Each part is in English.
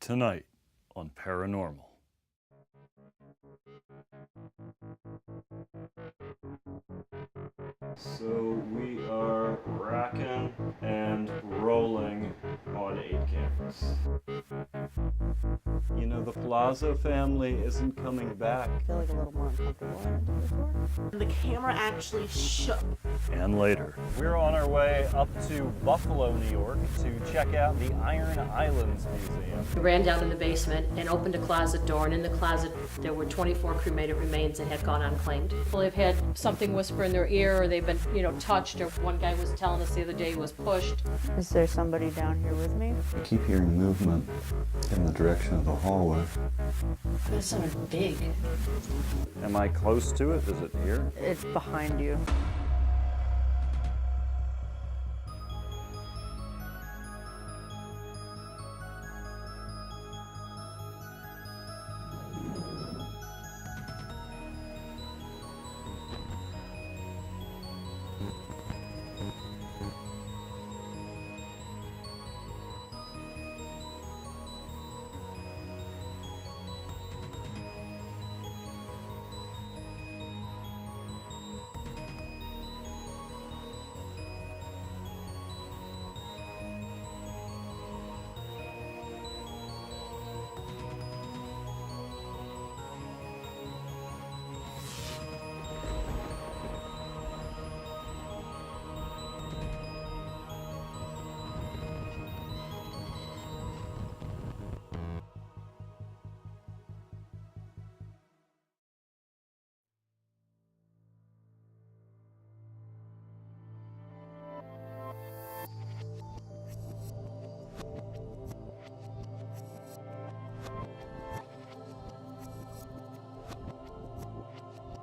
Tonight on Paranormal. So we are racking and rolling on 8 cameras. You know, the Palazzo family isn't coming back. I feel like a little more uncomfortable than I did before. The camera actually shook. And later. We're on our way up to Buffalo, New York to check out the Iron Islands Museum. We ran down in the basement and opened a closet door, and in the closet there were 24 cremated remains that had gone unclaimed. People have had something whisper in their ear, or they've been, touched, or one guy was telling us the other day he was pushed. Is there somebody down here with me? I keep hearing movement in the direction of the hallway. That sounded big. Am I close to it? Is it here? It's behind you.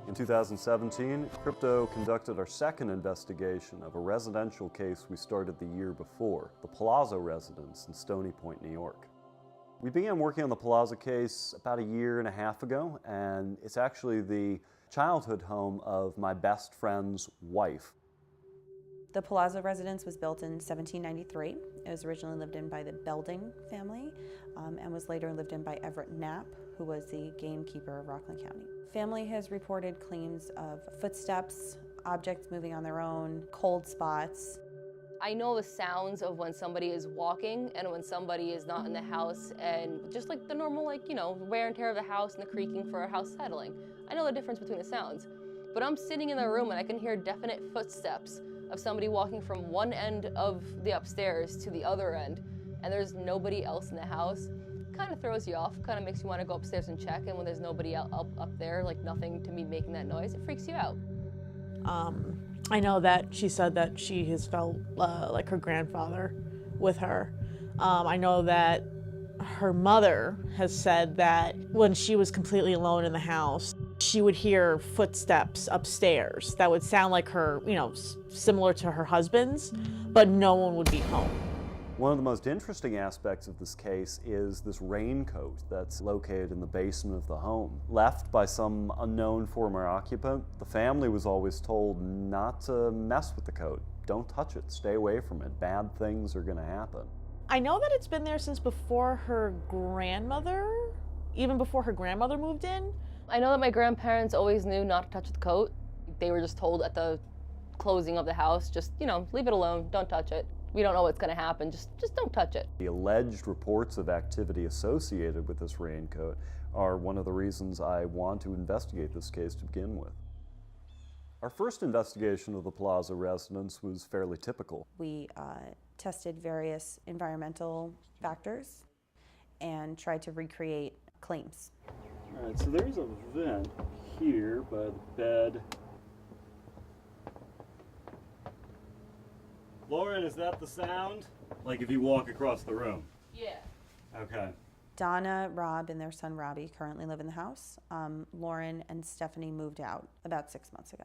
In 2017, Crypto conducted our second investigation of a residential case we started the year before, the Palazzo residence in Stony Point, New York. We began working on the Palazzo case about a year and a half ago, and it's actually the childhood home of my best friend's wife. The Palazzo residence was built in 1793. It was originally lived in by the Belding family and was later lived in by Everett Knapp, who was the gamekeeper of Rockland County. Family has reported claims of footsteps, objects moving on their own, cold spots. I know the sounds of when somebody is walking and when somebody is not in the house, and just like the normal, wear and tear of the house and the creaking for a house settling. I know the difference between the sounds. But I'm sitting in the room and I can hear definite footsteps of somebody walking from one end of the upstairs to the other end, and there's nobody else in the house. Kind of throws you off, kind of makes you want to go upstairs and check, and when there's nobody up there, like nothing to me making that noise, it freaks you out. I know that she said that she has felt like her grandfather with her. I know that her mother has said that when she was completely alone in the house, she would hear footsteps upstairs that would sound like her, similar to her husband's, but no one would be home. One of the most interesting aspects of this case is this raincoat that's located in the basement of the home. Left by some unknown former occupant, the family was always told not to mess with the coat. Don't touch it, stay away from it. Bad things are gonna happen. I know that it's been there since before her grandmother, even before her grandmother moved in. I know that my grandparents always knew not to touch the coat. They were just told at the closing of the house, just, leave it alone, don't touch it. We don't know what's going to happen, just don't touch it. The alleged reports of activity associated with this raincoat are one of the reasons I want to investigate this case to begin with. Our first investigation of the Palazzo residence was fairly typical. We tested various environmental factors and tried to recreate claims. All right, so there's a vent here by the bed. Lauren, is that the sound? Like if you walk across the room? Yeah. Okay. Donna, Rob, and their son Robbie currently live in the house. Lauren and Stephanie moved out about 6 months ago.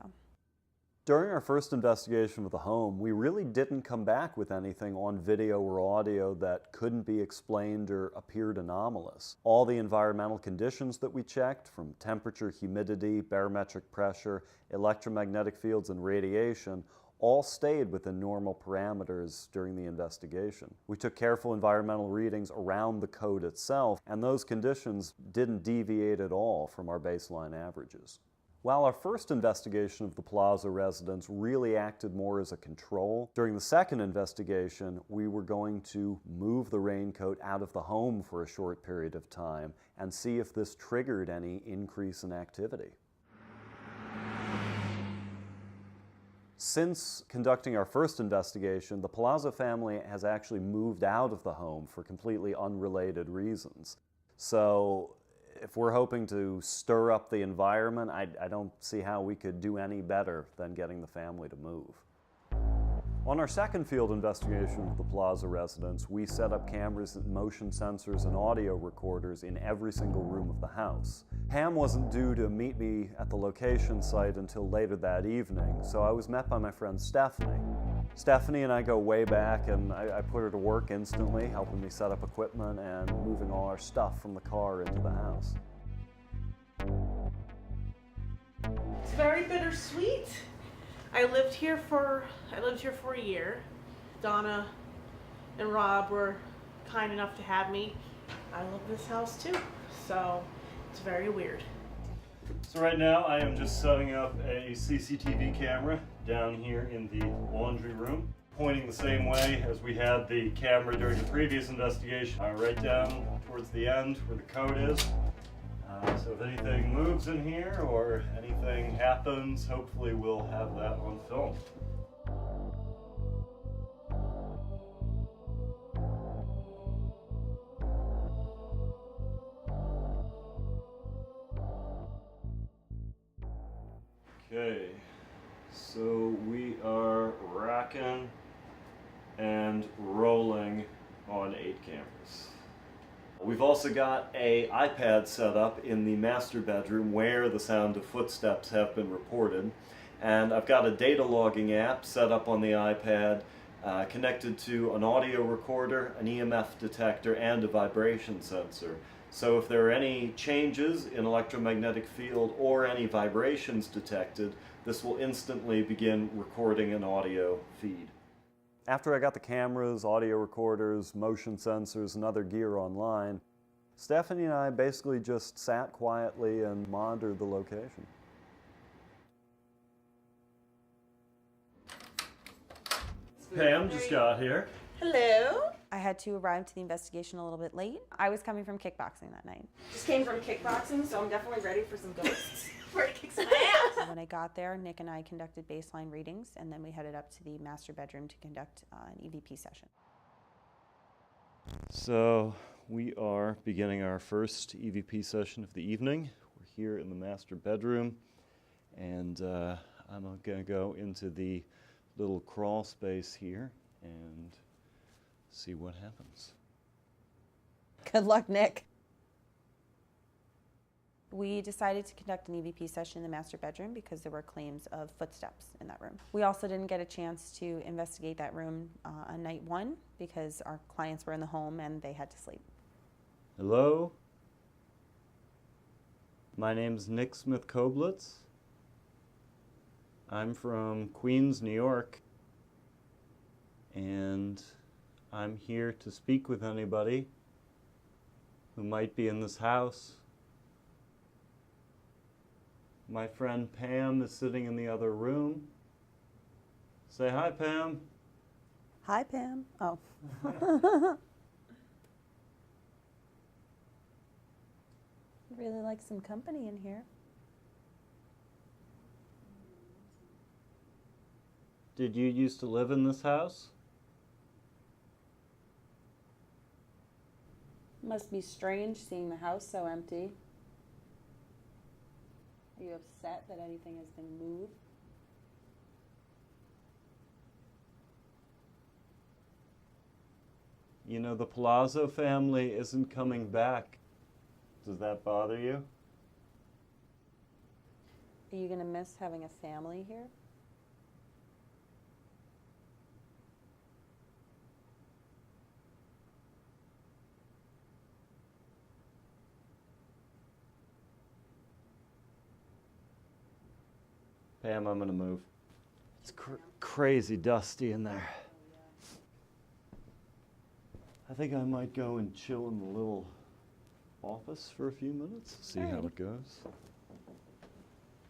During our first investigation of the home, we really didn't come back with anything on video or audio that couldn't be explained or appeared anomalous. All the environmental conditions that we checked, from temperature, humidity, barometric pressure, electromagnetic fields, and radiation, all stayed within normal parameters during the investigation. We took careful environmental readings around the code itself, and those conditions didn't deviate at all from our baseline averages. While our first investigation of the Palazzo residence really acted more as a control, during the second investigation, we were going to move the raincoat out of the home for a short period of time and see if this triggered any increase in activity. Since conducting our first investigation, the Palazzo family has actually moved out of the home for completely unrelated reasons. So if we're hoping to stir up the environment, I don't see how we could do any better than getting the family to move. On our second field investigation of the Palazzo residence, we set up cameras and motion sensors and audio recorders in every single room of the house. Pam wasn't due to meet me at the location site until later that evening, so I was met by my friend Stephanie. Stephanie and I go way back, and I put her to work instantly, helping me set up equipment and moving all our stuff from the car into the house. It's very bittersweet. I lived here for a year. Donna and Rob were kind enough to have me. I love this house too, so it's very weird. So right now I am just setting up a CCTV camera down here in the laundry room, pointing the same way as we had the camera during the previous investigation, right down towards the end where the code is. So if anything moves in here or anything happens, hopefully we'll have that on film. Okay, so we are rocking and rolling on 8 cameras. We've also got an iPad set up in the master bedroom where the sound of footsteps have been reported. And I've got a data logging app set up on the iPad connected to an audio recorder, an EMF detector, and a vibration sensor. So if there are any changes in electromagnetic field or any vibrations detected, this will instantly begin recording an audio feed. After I got the cameras, audio recorders, motion sensors, and other gear online, Stephanie and I basically just sat quietly and monitored the location. Pam just got here. Hello. I had to arrive to the investigation a little bit late. I was coming from kickboxing that night. Just came from kickboxing, so I'm definitely ready for some ghosts. Ready to kick some ass. So when I got there, Nick and I conducted baseline readings, and then we headed up to the master bedroom to conduct an EVP session. So we are beginning our first EVP session of the evening. We're here in the master bedroom, and I'm going to go into the little crawl space here and see what happens. Good luck, Nick. We decided to conduct an EVP session in the master bedroom because there were claims of footsteps in that room. We also didn't get a chance to investigate that room on night 1 because our clients were in the home and they had to sleep. Hello? My name's Nick Smith-Koblitz. I'm from Queens, New York, and I'm here to speak with anybody who might be in this house. My friend Pam is sitting in the other room. Say hi, Pam. Hi, Pam. Oh. Really like some company in here. Did you used to live in this house? Must be strange seeing the house so empty. Are you upset that anything has been moved? You know, the Palazzo family isn't coming back. Does that bother you? Are you going to miss having a family here? Pam, I'm gonna move. It's crazy dusty in there. I think I might go and chill in the little office for a few minutes, see how it goes.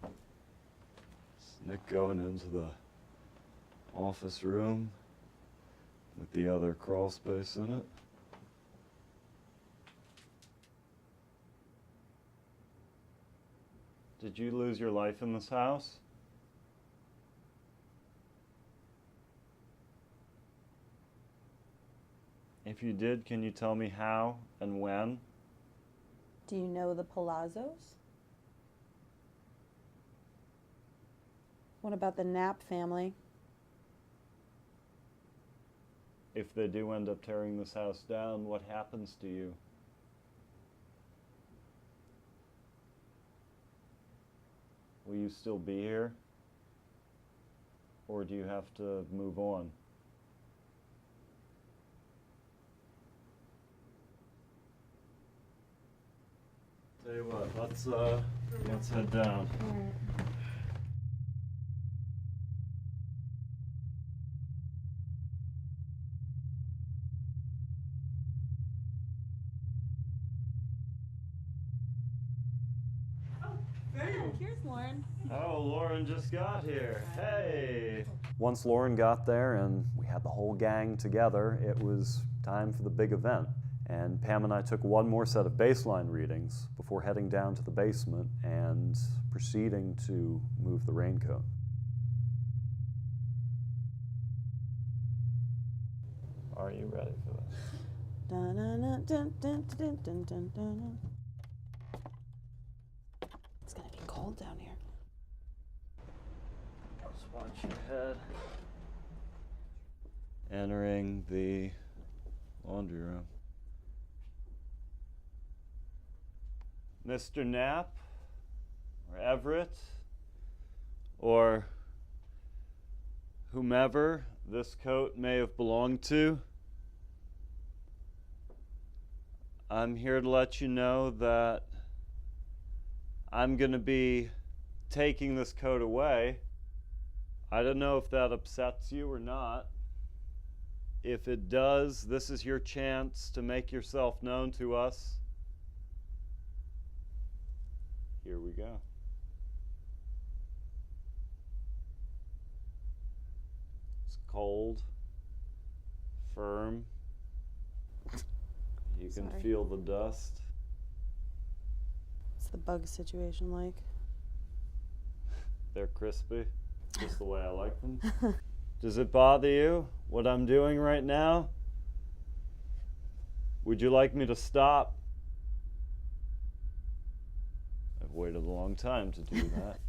It's Nick going into the office room with the other crawl space in it. Did you lose your life in this house? If you did, can you tell me how and when? Do you know the Palazzos? What about the Knapp family? If they do end up tearing this house down, what happens to you? Will you still be here? Or do you have to move on? Tell you what, let's head down. Here's Lauren. Oh, Lauren just got here. Hey! Once Lauren got there and we had the whole gang together, it was time for the big event. And Pam and I took one more set of baseline readings before heading down to the basement and proceeding to move the raincoat. Are you ready for this? It's gonna be cold down here. Just watch your head. Entering the laundry room. Mr. Knapp, or Everett, or whomever this coat may have belonged to, I'm here to let you know that I'm going to be taking this coat away. I don't know if that upsets you or not. If it does, this is your chance to make yourself known to us. Here we go. It's cold, firm. You can feel the dust. What's the bug situation like? They're crispy, just the way I like them. Does it bother you, what I'm doing right now? Would you like me to stop? I've waited a long time to do that.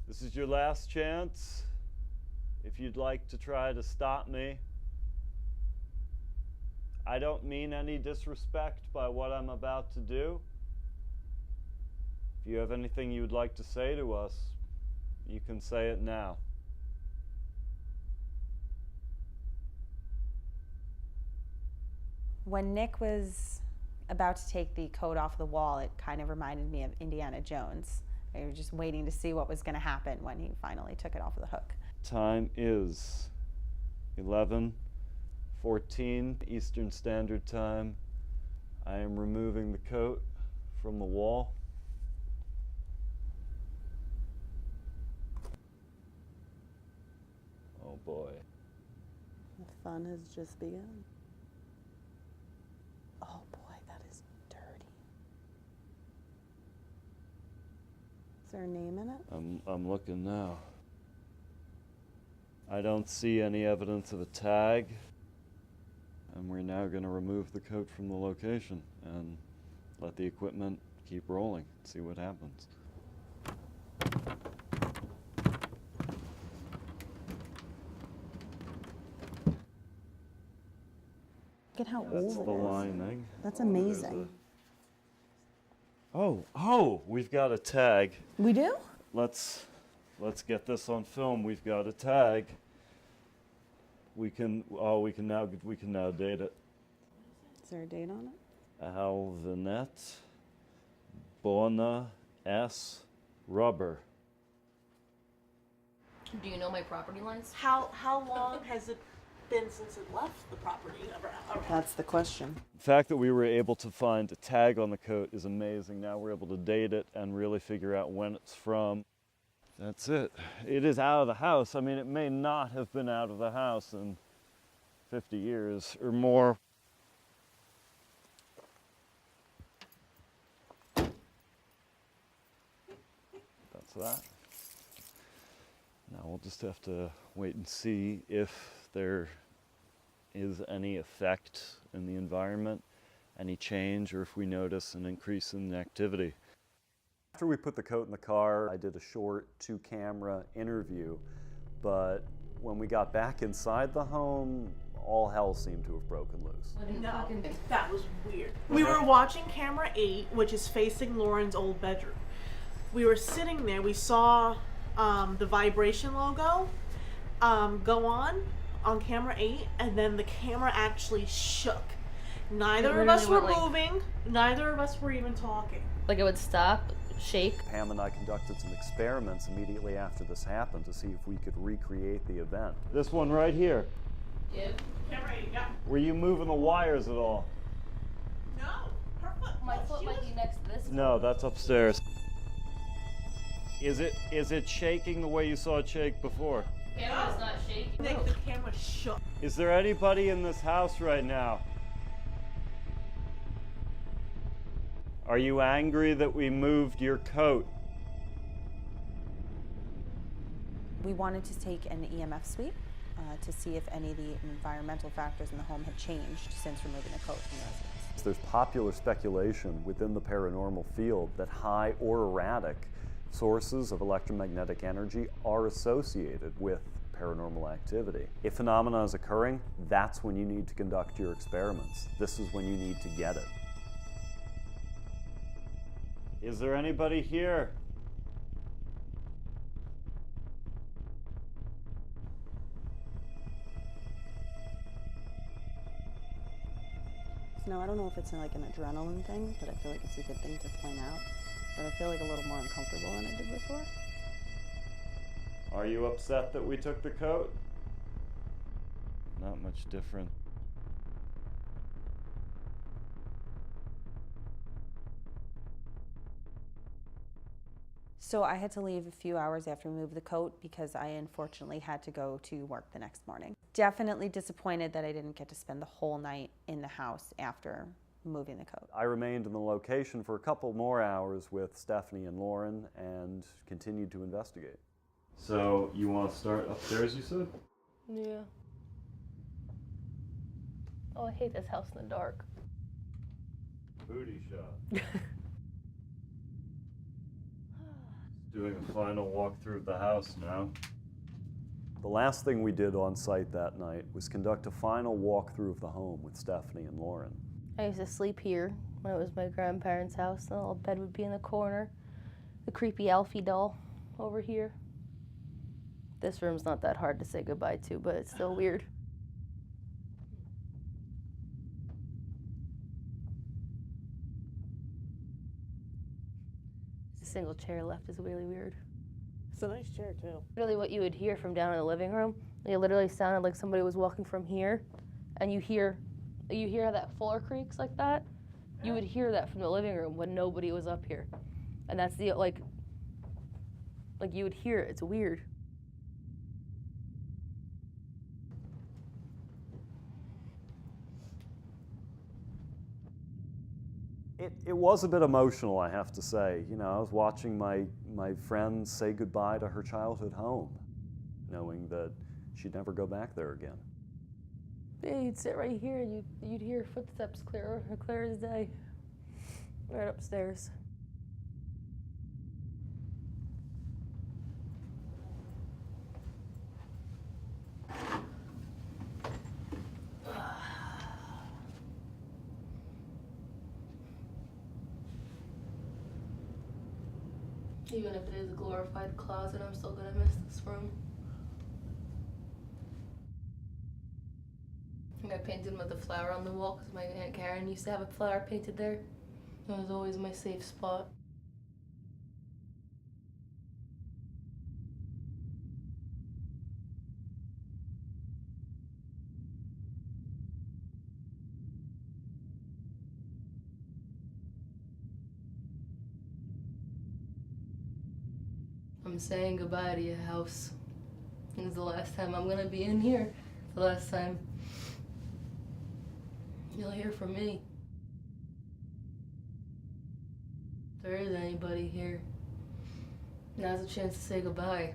This is your last chance. If you'd like to try to stop me. I don't mean any disrespect by what I'm about to do. If you have anything you would like to say to us, you can say it now. When Nick was about to take the coat off the wall, it kind of reminded me of Indiana Jones. We were just waiting to see what was going to happen when he finally took it off the hook. Time is 11:14 Eastern Standard Time. I am removing the coat from the wall. Oh boy. The fun has just begun. Oh boy, that is dirty. Is there a name in it? I'm looking now. I don't see any evidence of a tag. And we're now going to remove the coat from the location and let the equipment keep rolling, see what happens. Look at how That's old the it is. lining. That's amazing. Oh, we've got a tag. We do? Let's get this on film. We've got a tag. We can now date it. Is there a date on it? Alvinette Bona S. Rubber. Do you know my property lines? How long has it been since it left the property? That's the question. The fact that we were able to find a tag on the coat is amazing. Now we're able to date it and really figure out when it's from. That's it. It is out of the house. I mean, it may not have been out of the house in 50 years or more. That's that. Now we'll just have to wait and see if there is any effect in the environment, any change, or if we notice an increase in activity. After we put the coat in the car, I did a short 2-camera interview, but when we got back inside the home, all hell seemed to have broken loose. No, that was weird. We were watching camera 8, which is facing Lauren's old bedroom. We were sitting there, we saw the vibration logo go on camera 8, and then the camera actually shook. Neither of us were moving, neither of us were even talking. Like it would stop, shake. Pam and I conducted some experiments immediately after this happened to see if we could recreate the event. This one right here. Yeah. Camera 8, yeah. Were you moving the wires at all? No, her foot. My foot might be next to this. No, that's upstairs. Is it shaking the way you saw it shake before? Camera's not shaking. I think the camera shook. Is there anybody in this house right now? Are you angry that we moved your coat? We wanted to take an EMF sweep to see if any of the environmental factors in the home had changed since removing the coat from the residence. There's popular speculation within the paranormal field that high or erratic sources of electromagnetic energy are associated with paranormal activity. If phenomena is occurring, that's when you need to conduct your experiments. This is when you need to get it. Is there anybody here? No, I don't know if it's like an adrenaline thing, but I feel like it's a good thing to point out. But I feel like a little more uncomfortable than I did before. Are you upset that we took the coat? Not much different. So I had to leave a few hours after we moved the coat because I unfortunately had to go to work the next morning. Definitely disappointed that I didn't get to spend the whole night in the house after moving the coat. I remained in the location for a couple more hours with Stephanie and Lauren and continued to investigate. So you want to start upstairs, you said? Yeah. Oh, I hate this house in the dark. Booty shot. Doing a final walkthrough of the house now. The last thing we did on site that night was conduct a final walkthrough of the home with Stephanie and Lauren. I used to sleep here when it was my grandparents' house. The little bed would be in the corner. The creepy Alfie doll over here. This room's not that hard to say goodbye to, but it's still weird. The single chair left is really weird. It's a nice chair too. Literally what you would hear from down in the living room, it literally sounded like somebody was walking from here, and you hear how that floor creaks like that? You would hear that from the living room when nobody was up here. And that's the, like you would hear it, it's weird. It was a bit emotional, I have to say. You know, I was watching my friend say goodbye to her childhood home, knowing that she'd never go back there again. Yeah, you'd sit right here and you'd hear footsteps clear as day. Right upstairs. Even if it is a glorified closet, I'm still gonna miss this room. I think I painted with a flower on the wall because my Aunt Karen used to have a flower painted there. It was always my safe spot. I'm saying goodbye to your house. This is the last time I'm gonna be in here. It's the last time you'll hear from me. If there is anybody here, now's a chance to say goodbye.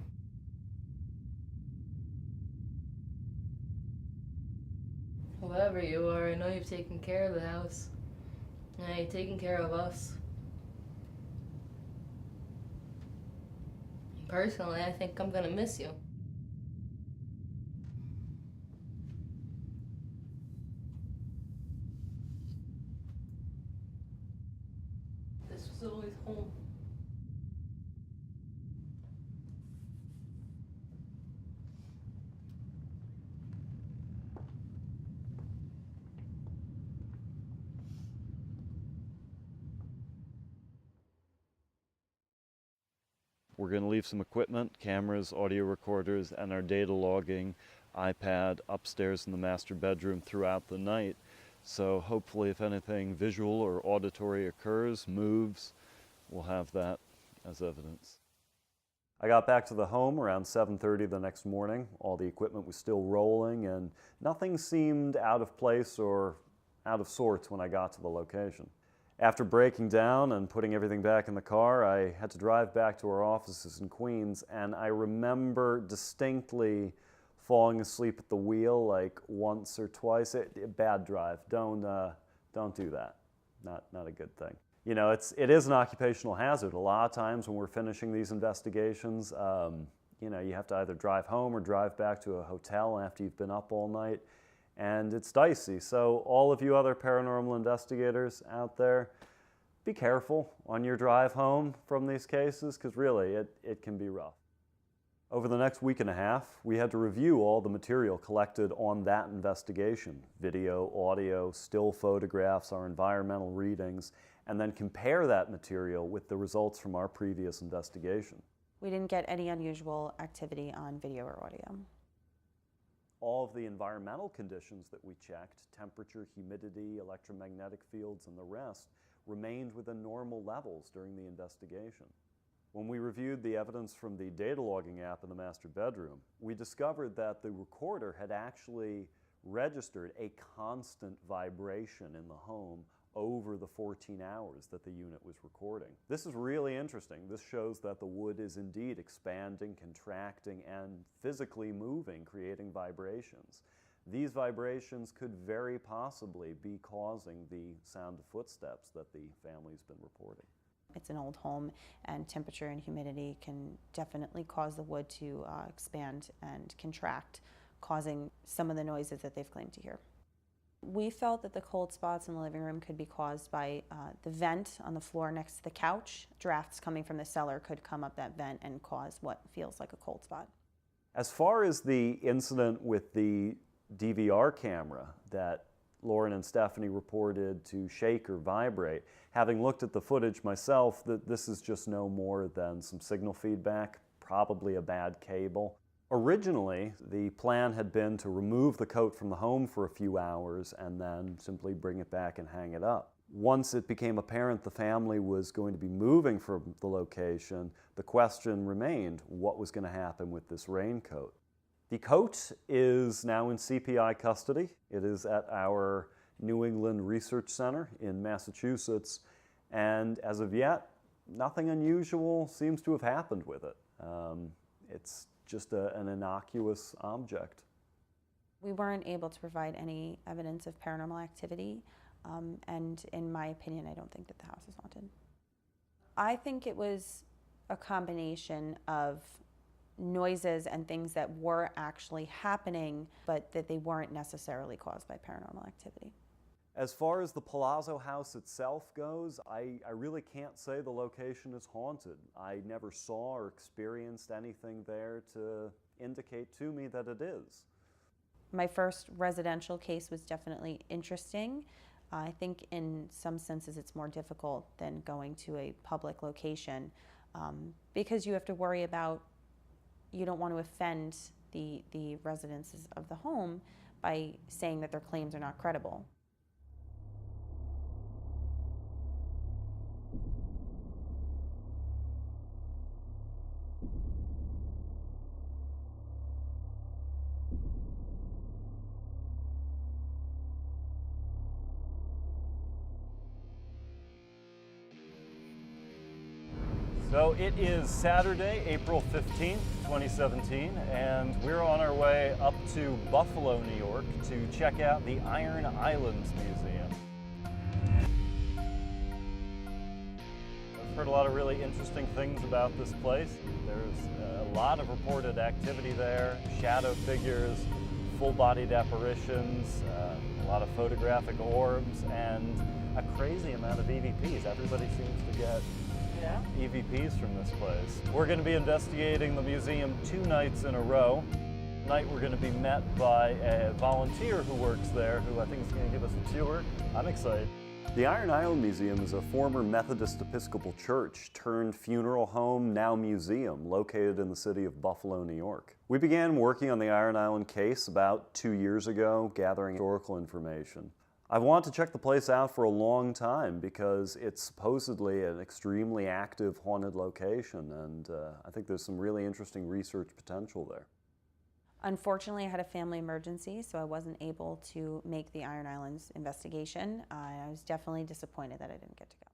Whoever you are, I know you've taken care of the house. And you've taken care of us. Personally, I think I'm gonna miss you. This was always home. We're going to leave some equipment, cameras, audio recorders, and our data logging iPad upstairs in the master bedroom throughout the night. So hopefully if anything visual or auditory occurs, moves, we'll have that as evidence. I got back to the home around 7:30 the next morning. All the equipment was still rolling and nothing seemed out of place or out of sorts when I got to the location. After breaking down and putting everything back in the car, I had to drive back to our offices in Queens, and I remember distinctly falling asleep at the wheel like once or twice. Bad drive. Don't do that. Not a good thing. You know, it is an occupational hazard. A lot of times when we're finishing these investigations, you know, you have to either drive home or drive back to a hotel after you've been up all night. And it's dicey. So all of you other paranormal investigators out there, be careful on your drive home from these cases, because really it can be rough. Over the next week and a half, we had to review all the material collected on that investigation: video, audio, still photographs, our environmental readings, and then compare that material with the results from our previous investigation. We didn't get any unusual activity on video or audio. All of the environmental conditions that we checked, temperature, humidity, electromagnetic fields, and the rest, remained within normal levels during the investigation. When we reviewed the evidence from the data logging app in the master bedroom, we discovered that the recorder had actually registered a constant vibration in the home over the 14 hours that the unit was recording. This is really interesting. This shows that the wood is indeed expanding, contracting, and physically moving, creating vibrations. These vibrations could very possibly be causing the sound of footsteps that the family's been reporting. It's an old home, and temperature and humidity can definitely cause the wood to expand and contract, causing some of the noises that they've claimed to hear. We felt that the cold spots in the living room could be caused by the vent on the floor next to the couch. Drafts coming from the cellar could come up that vent and cause what feels like a cold spot. As far as the incident with the DVR camera that Lauren and Stephanie reported to shake or vibrate, having looked at the footage myself, that this is just no more than some signal feedback, probably a bad cable. Originally, the plan had been to remove the coat from the home for a few hours and then simply bring it back and hang it up. Once it became apparent the family was going to be moving from the location, the question remained, what was going to happen with this raincoat? The coat is now in CPI custody. It is at our New England Research Center in Massachusetts, and as of yet, nothing unusual seems to have happened with it. It's just an innocuous object. We weren't able to provide any evidence of paranormal activity, and in my opinion, I don't think that the house is haunted. I think it was a combination of noises and things that were actually happening, but that they weren't necessarily caused by paranormal activity. As far as the Palazzo house itself goes, I really can't say the location is haunted. I never saw or experienced anything there to indicate to me that it is. My first residential case was definitely interesting. I think in some senses it's more difficult than going to a public location because you have to worry about, you don't want to offend the residents of the home by saying that their claims are not credible. So it is Saturday, April 15th, 2017, and we're on our way up to Buffalo, New York to check out the Iron Islands Museum. I've heard a lot of really interesting things about this place. There's a lot of reported activity there, shadow figures, full-bodied apparitions, a lot of photographic orbs, and a crazy amount of EVPs. Everybody seems to get EVPs from this place. We're going to be investigating the museum 2 nights in a row. Tonight we're going to be met by a volunteer who works there, who I think is going to give us a tour. I'm excited. The Iron Island Museum is a former Methodist Episcopal church turned funeral home, now museum, located in the city of Buffalo, New York. We began working on the Iron Island case about 2 years ago, gathering historical information. I've wanted to check the place out for a long time because it's supposedly an extremely active haunted location, and I think there's some really interesting research potential there. Unfortunately, I had a family emergency, so I wasn't able to make the Iron Islands investigation. I was definitely disappointed that I didn't get to go.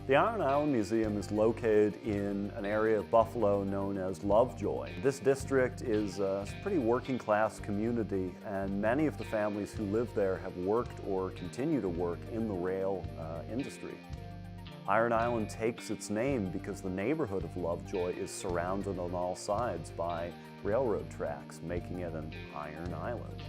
The Iron Island Museum is located in an area of Buffalo known as Lovejoy. This district is a pretty working class community, and many of the families who live there have worked or continue to work in the rail industry. Iron Island takes its name because the neighborhood of Lovejoy is surrounded on all sides by railroad tracks, making it an iron island.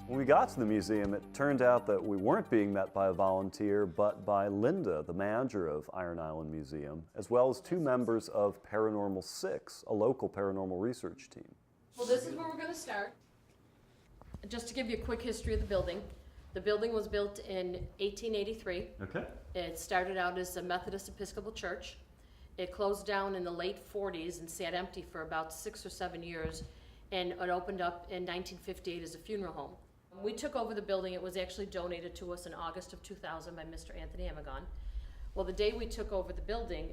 When we got to the museum, it turned out that we weren't being met by a volunteer, but by Linda, the manager of Iron Island Museum, as well as 2 members of Paranormal 6, a local paranormal research team. Well, this is where we're going to start. Just to give you a quick history of the building was built in 1883. Okay. It started out as a Methodist Episcopal church. It closed down in the late 40s and sat empty for about 6 or 7 years, and it opened up in 1958 as a funeral home. We took over the building. It was actually donated to us in August of 2000 by Mr. Anthony Amagon. Well, the day we took over the building,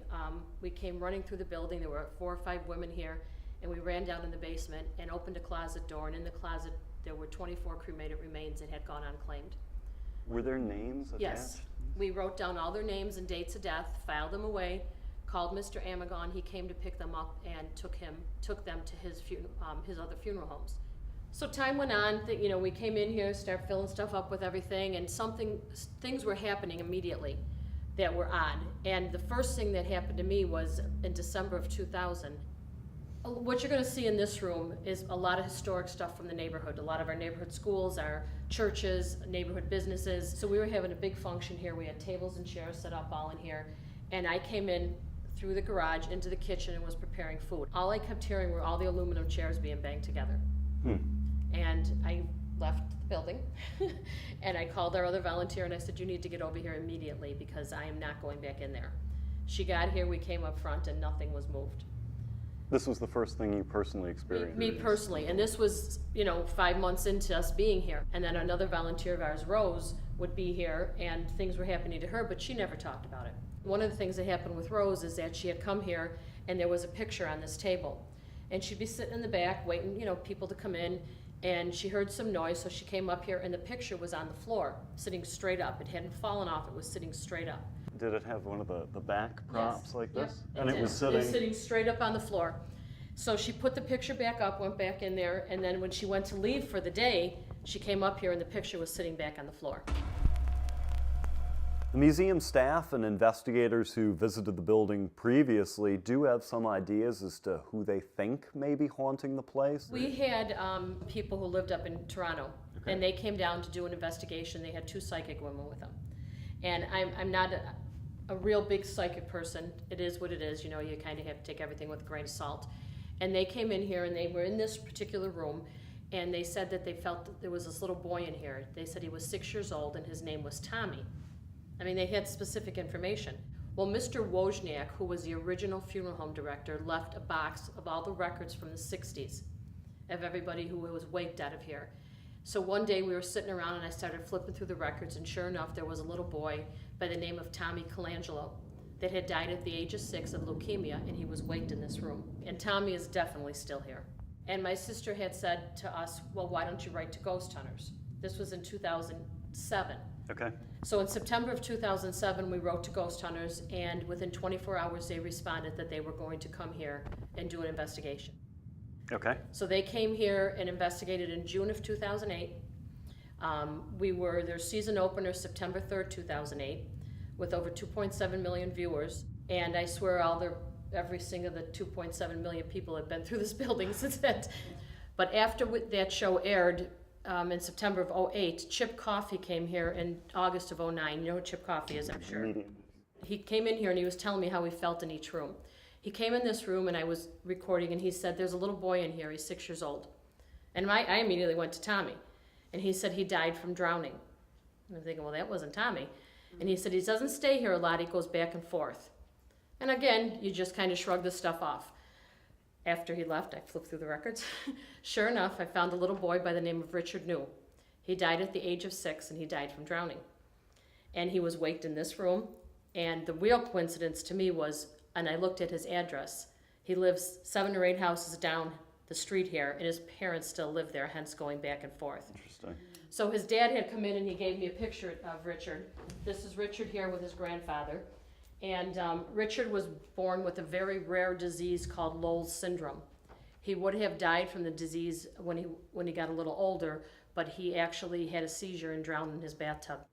we came running through the building. There were 4 or 5 women here, and we ran down in the basement and opened a closet door, and in the closet there were 24 cremated remains that had gone unclaimed. Were there names attached? Yes. We wrote down all their names and dates of death, filed them away, called Mr. Amagon. He came to pick them up and took them to his other funeral homes. So time went on. We came in here, started filling stuff up with everything, and things were happening immediately that were odd. And the first thing that happened to me was in December of 2000. What you're going to see in this room is a lot of historic stuff from the neighborhood. A lot of our neighborhood schools, our churches, neighborhood businesses. So we were having a big function here. We had tables and chairs set up all in here. And I came in through the garage into the kitchen and was preparing food. All I kept hearing were all the aluminum chairs being banged together. And I left the building and I called our other volunteer and I said, you need to get over here immediately because I am not going back in there. She got here, we came up front, and nothing was moved. This was the first thing you personally experienced? Me personally, and this was 5 months into us being here. And then another volunteer of ours, Rose, would be here and things were happening to her, but she never talked about it. One of the things that happened with Rose is that she had come here and there was a picture on this table. And she'd be sitting in the back waiting, people to come in, and she heard some noise, so she came up here and the picture was on the floor, sitting straight up. It hadn't fallen off, it was sitting straight up. Did it have one of the back props like this? Yep, And it was sitting? It was sitting straight up on the floor. So she put the picture back up, went back in there, and then when she went to leave for the day, she came up here and the picture was sitting back on the floor. The museum staff and investigators who visited the building previously do have some ideas as to who they think may be haunting the place. We had people who lived up in Toronto, and they came down to do an investigation. They had 2 psychic women with them. And I'm not a real big psychic person. It is what it is. You kind of have to take everything with a grain of salt. And they came in here, and they were in this particular room, and they said that they felt that there was this little boy in here. They said he was 6 years old, and his name was Tommy. I mean, they had specific information. Well, Mr. Wozniak, who was the original funeral home director, left a box of all the records from the 60s of everybody who was waked out of here. So one day we were sitting around and I started flipping through the records, and sure enough, there was a little boy by the name of Tommy Colangelo that had died at the age of 6 of leukemia, and he was waked in this room. And Tommy is definitely still here. And my sister had said to us, well, why don't you write to ghost hunters? This was in 2007. Okay. So in September of 2007, we wrote to ghost hunters, and within 24 hours, they responded that they were going to come here and do an investigation. Okay. So they came here and investigated in June of 2008. We were their season opener September 3rd, 2008, with over 2.7 million viewers. And I swear every single of the 2.7 million people have been through this building since then. But after that show aired in September of 2008, Chip Coffey came here in August of 2009. You know who Chip Coffey is, I'm sure. He came in here and he was telling me how he felt in each room. He came in this room and I was recording and he said, there's a little boy in here, he's 6 years old. And I immediately went to Tommy. And he said he died from drowning. And I'm thinking, well, that wasn't Tommy. And he said he doesn't stay here a lot, he goes back and forth. And again, you just kind of shrug this stuff off. After he left, I flipped through the records. Sure enough, I found a little boy by the name of Richard New. He died at the age of 6 and he died from drowning. And he was waked in this room. And the real coincidence to me was, and I looked at his address, he lives 7 or 8 houses down the street here, and his parents still live there, hence going back and forth. Interesting. So his dad had come in and he gave me a picture of Richard. This is Richard here with his grandfather. And Richard was born with a very rare disease called Lowell's syndrome. He would have died from the disease when he got a little older, but he actually had a seizure and drowned in his bathtub.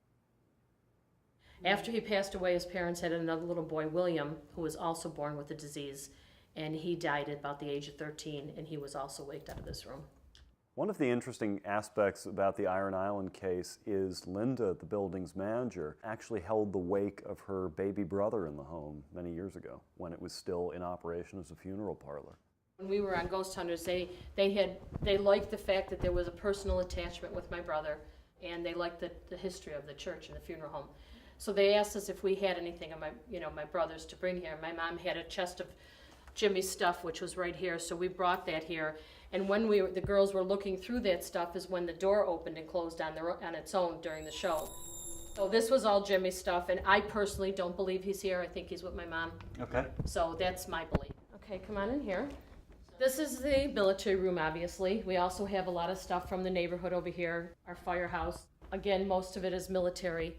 After he passed away, his parents had another little boy, William, who was also born with the disease, and he died at about the age of 13, and he was also waked out of this room. One of the interesting aspects about the Iron Island case is Linda, the building's manager, actually held the wake of her baby brother in the home many years ago when it was still in operation as a funeral parlor. When we were on Ghost Hunters, they liked the fact that there was a personal attachment with my brother, and they liked the history of the church and the funeral home. So they asked us if we had anything of my brother's to bring here. My mom had a chest of Jimmy's stuff, which was right here, so we brought that here. And when the girls were looking through that stuff is when the door opened and closed on its own during the show. So this was all Jimmy's stuff, and I personally don't believe he's here. I think he's with my mom. Okay. So that's my belief. Okay, come on in here. This is the military room, obviously. We also have a lot of stuff from the neighborhood over here, our firehouse. Again, most of it is military.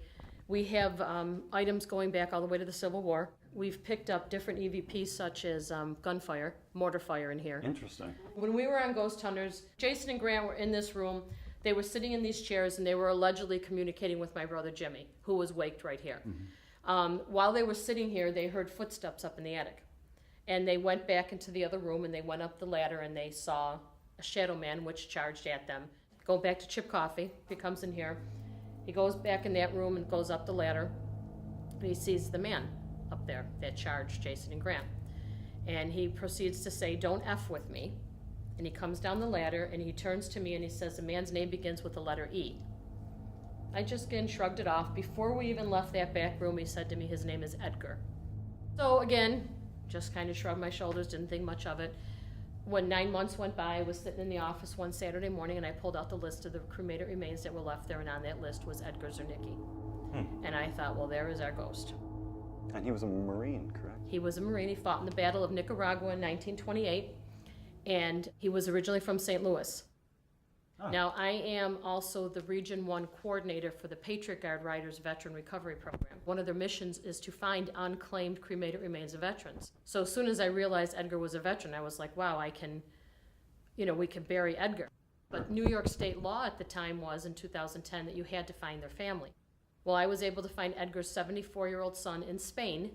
We have items going back all the way to the Civil War. We've picked up different EVPs such as gunfire, mortar fire in here. Interesting. When we were on Ghost Hunters, Jason and Grant were in this room. They were sitting in these chairs and they were allegedly communicating with my brother Jimmy, who was waked right here. Mm-hmm. While they were sitting here, they heard footsteps up in the attic. And they went back into the other room and they went up the ladder and they saw a shadow man which charged at them. Going back to Chip Coffey, he comes in here. He goes back in that room and goes up the ladder. And he sees the man up there that charged Jason and Grant. And he proceeds to say, "Don't F with me." And he comes down the ladder and he turns to me and he says, "The man's name begins with the letter E." I just again shrugged it off. Before we even left that back room, he said to me, his name is Edgar. So again, just kind of shrugged my shoulders, didn't think much of it. When 9 months went by, I was sitting in the office one Saturday morning and I pulled out the list of the cremated remains that were left there, and on that list was Edgar Zernicki. And I thought, well, there is our ghost. And he was a Marine, correct? He was a Marine. He fought in the Battle of Nicaragua in 1928, and he was originally from St. Louis. Oh. Now, I am also the Region 1 coordinator for the Patriot Guard Riders Veteran Recovery Program. One of their missions is to find unclaimed cremated remains of veterans. So as soon as I realized Edgar was a veteran, I was like, wow, we can bury Edgar. But New York state law at the time was, in 2010, that you had to find their family. Well, I was able to find Edgar's 74-year-old son in Spain,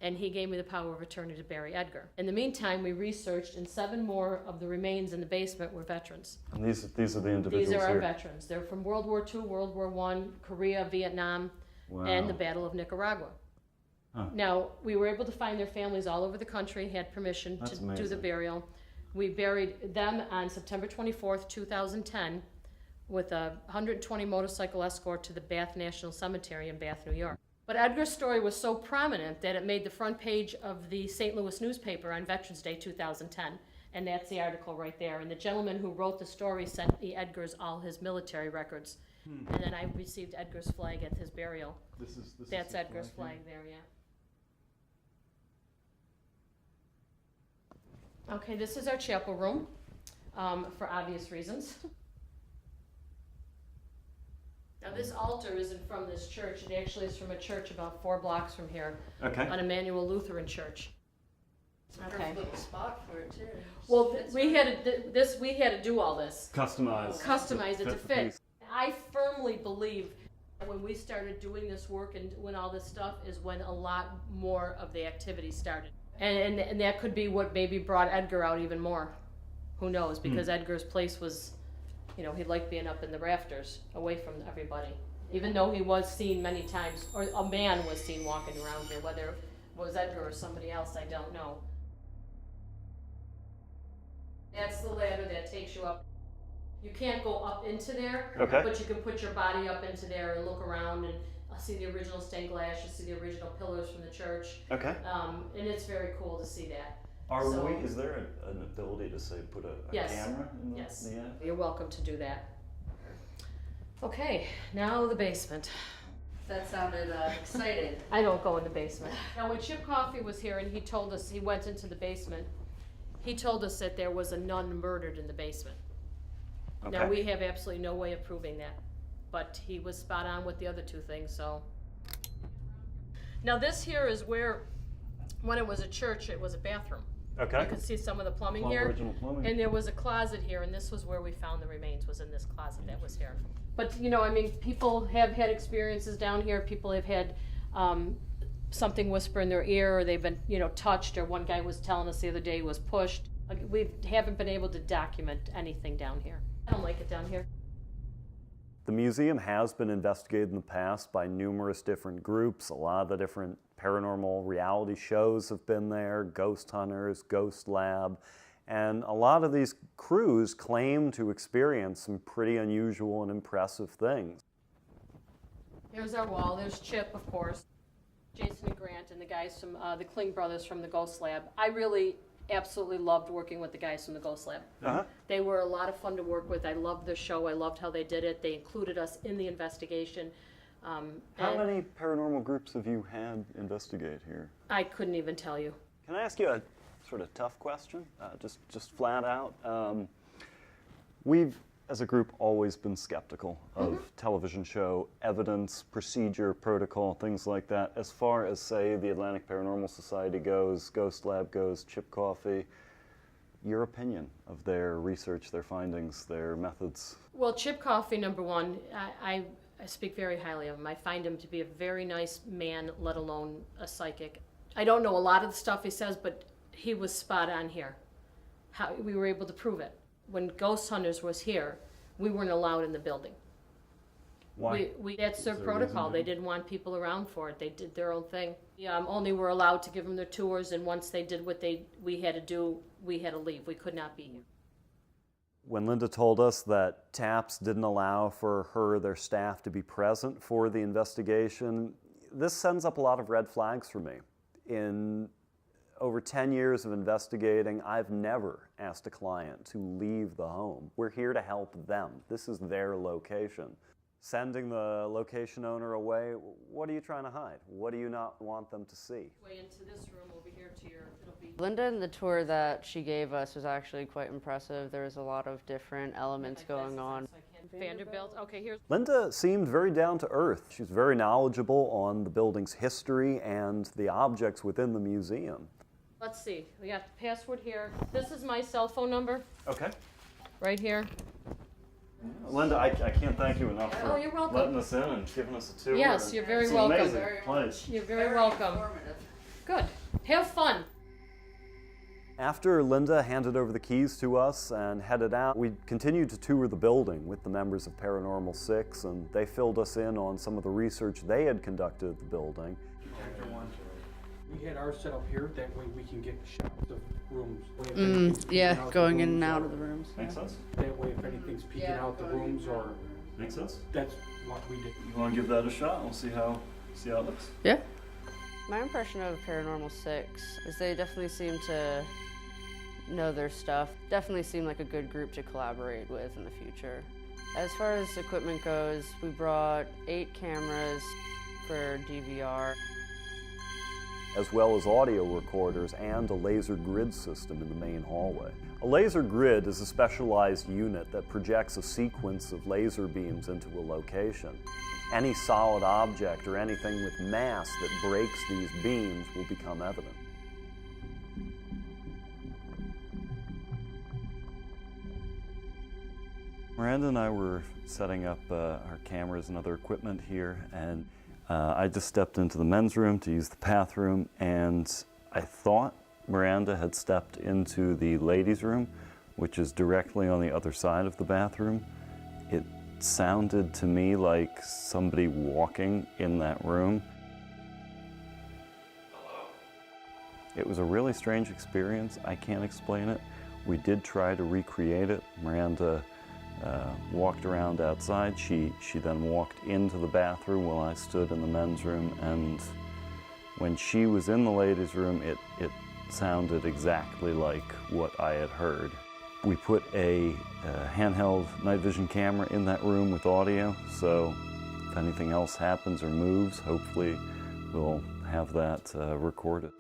and he gave me the power of attorney to bury Edgar. In the meantime, we researched, and 7 more of the remains in the basement were veterans. And these are the individuals These are our here. veterans. They're from World War II, World War I, Korea, Vietnam, and the Battle of Nicaragua. Huh. Now, we were able to find their families all over the country, had permission to do the burial. We buried them on September 24th, 2010, with a 120 motorcycle escort to the Bath National Cemetery in Bath, New York. But Edgar's story was so prominent that it made the front page of the St. Louis newspaper on Veterans Day 2010. And that's the article right there. And the gentleman who wrote the story sent me Edgar's all his military records. And then I received Edgar's flag at his burial. That's Edgar's flag there, yeah. Okay, this is our chapel room, for obvious reasons. Now this altar isn't from this church, it actually is from a church about 4 blocks from here, Okay. an Emmanuel Lutheran church. Okay. Little spot for it too. Well, we had to do all this. Customize It to the fit. piece. I firmly believe that when we started doing this work and doing all this stuff is when a lot more of the activity started. And that could be what maybe brought Edgar out even more. Who knows? Because Edgar's place was, you know, he liked being up in the rafters, away from everybody. Even though he was seen many times, or a man was seen walking around here, whether it was Edgar or somebody else, I don't know. That's the ladder that takes you up. You can't go up into there, Okay. but you can put your body up into there and look around and see the original stained glass, you see the original pillars from the church. Okay. And it's very cool to see that. Is there an ability to say put a Yes. camera in the Yes. end? You're welcome to do that. Okay, now the basement. That sounded exciting. I don't go in the basement. Now when Chip Coffey was here and he told us, he went into the basement, he told us that there was a nun murdered in the basement. Okay. Now we have absolutely no way of proving that, but he was spot on with the other 2 things, so. Now this here is where, when it was a church, it was a bathroom. Okay. You can see some of the plumbing here. Original plumbing. And there was a closet here, and this was where we found the remains, was in this closet that was here. But, you know, I mean, people have had experiences down here. People have had something whisper in their ear, or they've been, you know, touched, or one guy was telling us the other day he was pushed. We haven't been able to document anything down here. I don't like it down here. The museum has been investigated in the past by numerous different groups. A lot of the different paranormal reality shows have been there, Ghost Hunters, Ghost Lab, and a lot of these crews claim to experience some pretty unusual and impressive things. Here's our wall. There's Chip, of course, Jason and Grant, and the guys from the Kling brothers from the Ghost Lab. I really absolutely loved working with the guys from the Ghost Lab. Uh-huh. They were a lot of fun to work with. I loved their show. I loved how they did it. They included us in the investigation. How many paranormal groups have you had investigate here? I couldn't even tell you. Can I ask you a sort of tough question, just flat out? We've, as a group, always been skeptical of television show evidence, procedure, protocol, things like that. As far as, say, the Atlantic Paranormal Society goes, Ghost Lab goes, Chip Coffey, your opinion of their research, their findings, their methods? Well, Chip Coffey, number one, I speak very highly of him. I find him to be a very nice man, let alone a psychic. I don't know a lot of the stuff he says, but he was spot on here. How we were able to prove it. When Ghost Hunters was here, we weren't allowed in the building. Why? That's their protocol. They didn't want people around for it. They did their own thing. Only were allowed to give them their tours, and once they did what we had to do, we had to leave. We could not be here. When Linda told us that TAPS didn't allow for her or their staff to be present for the investigation, this sends up a lot of red flags for me. In over 10 years of investigating, I've never asked a client to leave the home. We're here to help them. This is their location. Sending the location owner away, what are you trying to hide? What do you not want them to see? Way into this room over here to your, it'll be... Linda and the tour that she gave us was actually quite impressive. There was a lot of different elements going on. Vanderbilt. Okay, here's... Linda seemed very down to earth. She's very knowledgeable on the building's history and the objects within the museum. Let's see. We got the password here. This is my cell phone number, Okay. right here. Linda, I can't thank you enough Oh, for you're welcome. letting us in and giving us a tour. Yes, you're very It's welcome. An amazing place. You're very welcome. Good. Have fun. After Linda handed over the keys to us and headed out, we continued to tour the building with the members of Paranormal 6, and they filled us in on some of the research they had conducted at the building. We had ours set up here, that way we can get shots of rooms. Yeah, going in and out of the rooms. Makes sense? That way if anything's peeking out the rooms, or Makes sense? that's what we did. You want to give that a shot? We'll see how it looks. Yeah. My impression of Paranormal 6 is they definitely seem to know their stuff. Definitely seem like a good group to collaborate with in the future. As far as equipment goes, we brought 8 cameras for DVR. as well as audio recorders and a laser grid system in the main hallway. A laser grid is a specialized unit that projects a sequence of laser beams into a location. Any solid object or anything with mass that breaks these beams will become evident. Miranda and I were setting up our cameras and other equipment here, and I just stepped into the men's room to use the bathroom, and I thought Miranda had stepped into the ladies' room, which is directly on the other side of the bathroom. It sounded to me like somebody walking in that room. Hello? It was a really strange experience. I can't explain it. We did try to recreate it. Miranda walked around outside. She then walked into the bathroom while I stood in the men's room, and when she was in the ladies' room, it sounded exactly like what I had heard. We put a handheld night vision camera in that room with audio, so if anything else happens or moves, hopefully we'll have that recorded.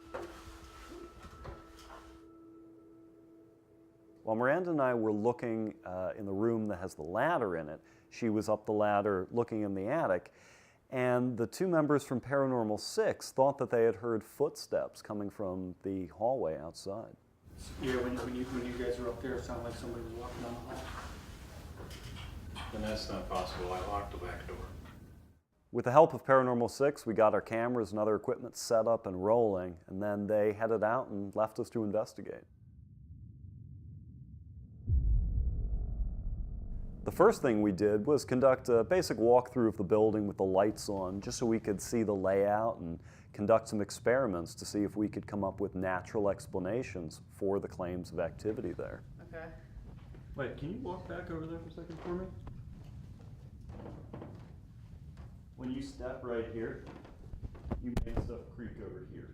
While Miranda and I were looking in the room that has the ladder in it, she was up the ladder looking in the attic, and the two members from Paranormal 6 thought that they had heard footsteps coming from the hallway outside. Yeah, when you guys were up there, it sounded like somebody was walking down the hall. Then that's not possible. I locked the back door. With the help of Paranormal 6, we got our cameras and other equipment set up and rolling, and then they headed out and left us to investigate. The first thing we did was conduct a basic walkthrough of the building with the lights on, just so we could see the layout and conduct some experiments to see if we could come up with natural explanations for the claims of activity there. Okay. Wait, can you walk back over there for a second for me? When you step right here, you make stuff creak over here.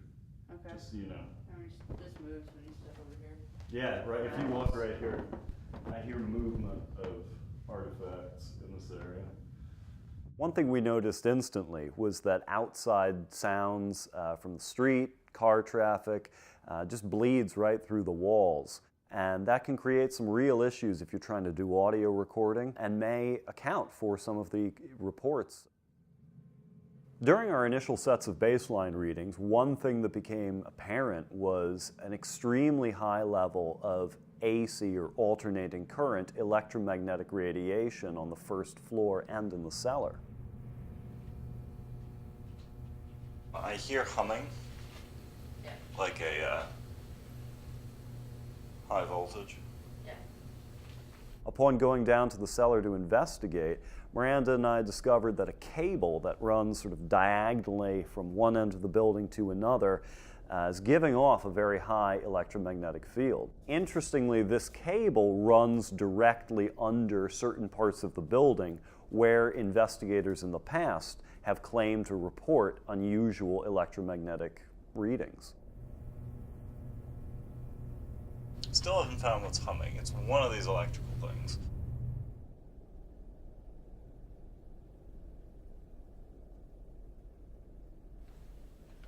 Okay. Just so you know. And this moves when you step over here. Yeah, right. If you walk right here, I hear movement of artifacts in this area. One thing we noticed instantly was that outside sounds from the street, car traffic, just bleeds right through the walls. And that can create some real issues if you're trying to do audio recording, and may account for some of the reports. During our initial sets of baseline readings, one thing that became apparent was an extremely high level of AC, or alternating current, electromagnetic radiation on the first floor and in the cellar. I hear humming, Yeah. like a high voltage. Yeah. Upon going down to the cellar to investigate, Miranda and I discovered that a cable that runs sort of diagonally from one end of the building to another is giving off a very high electromagnetic field. Interestingly, this cable runs directly under certain parts of the building where investigators in the past have claimed to report unusual electromagnetic readings. Still haven't found what's humming. It's one of these electrical things.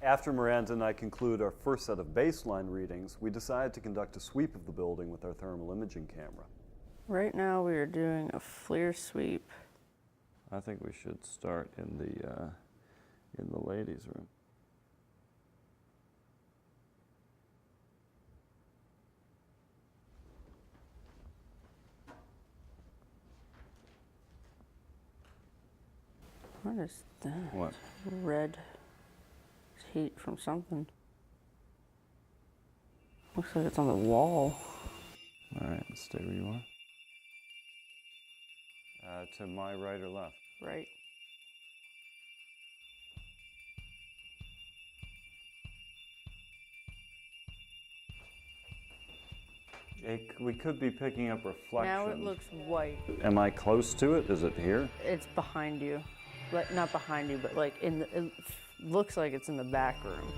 After Miranda and I conclude our first set of baseline readings, we decided to conduct a sweep of the building with our thermal imaging camera. Right now we are doing a FLIR sweep. I think we should start in the ladies' room. What is that? What? Red heat from something. Looks like it's on the wall. All right, stay where you are. To my right or left? Right. We could be picking up reflections. Now it looks white. Am I close to it? Is it here? It's behind you. Like, not behind you, but like it looks like it's in the back room.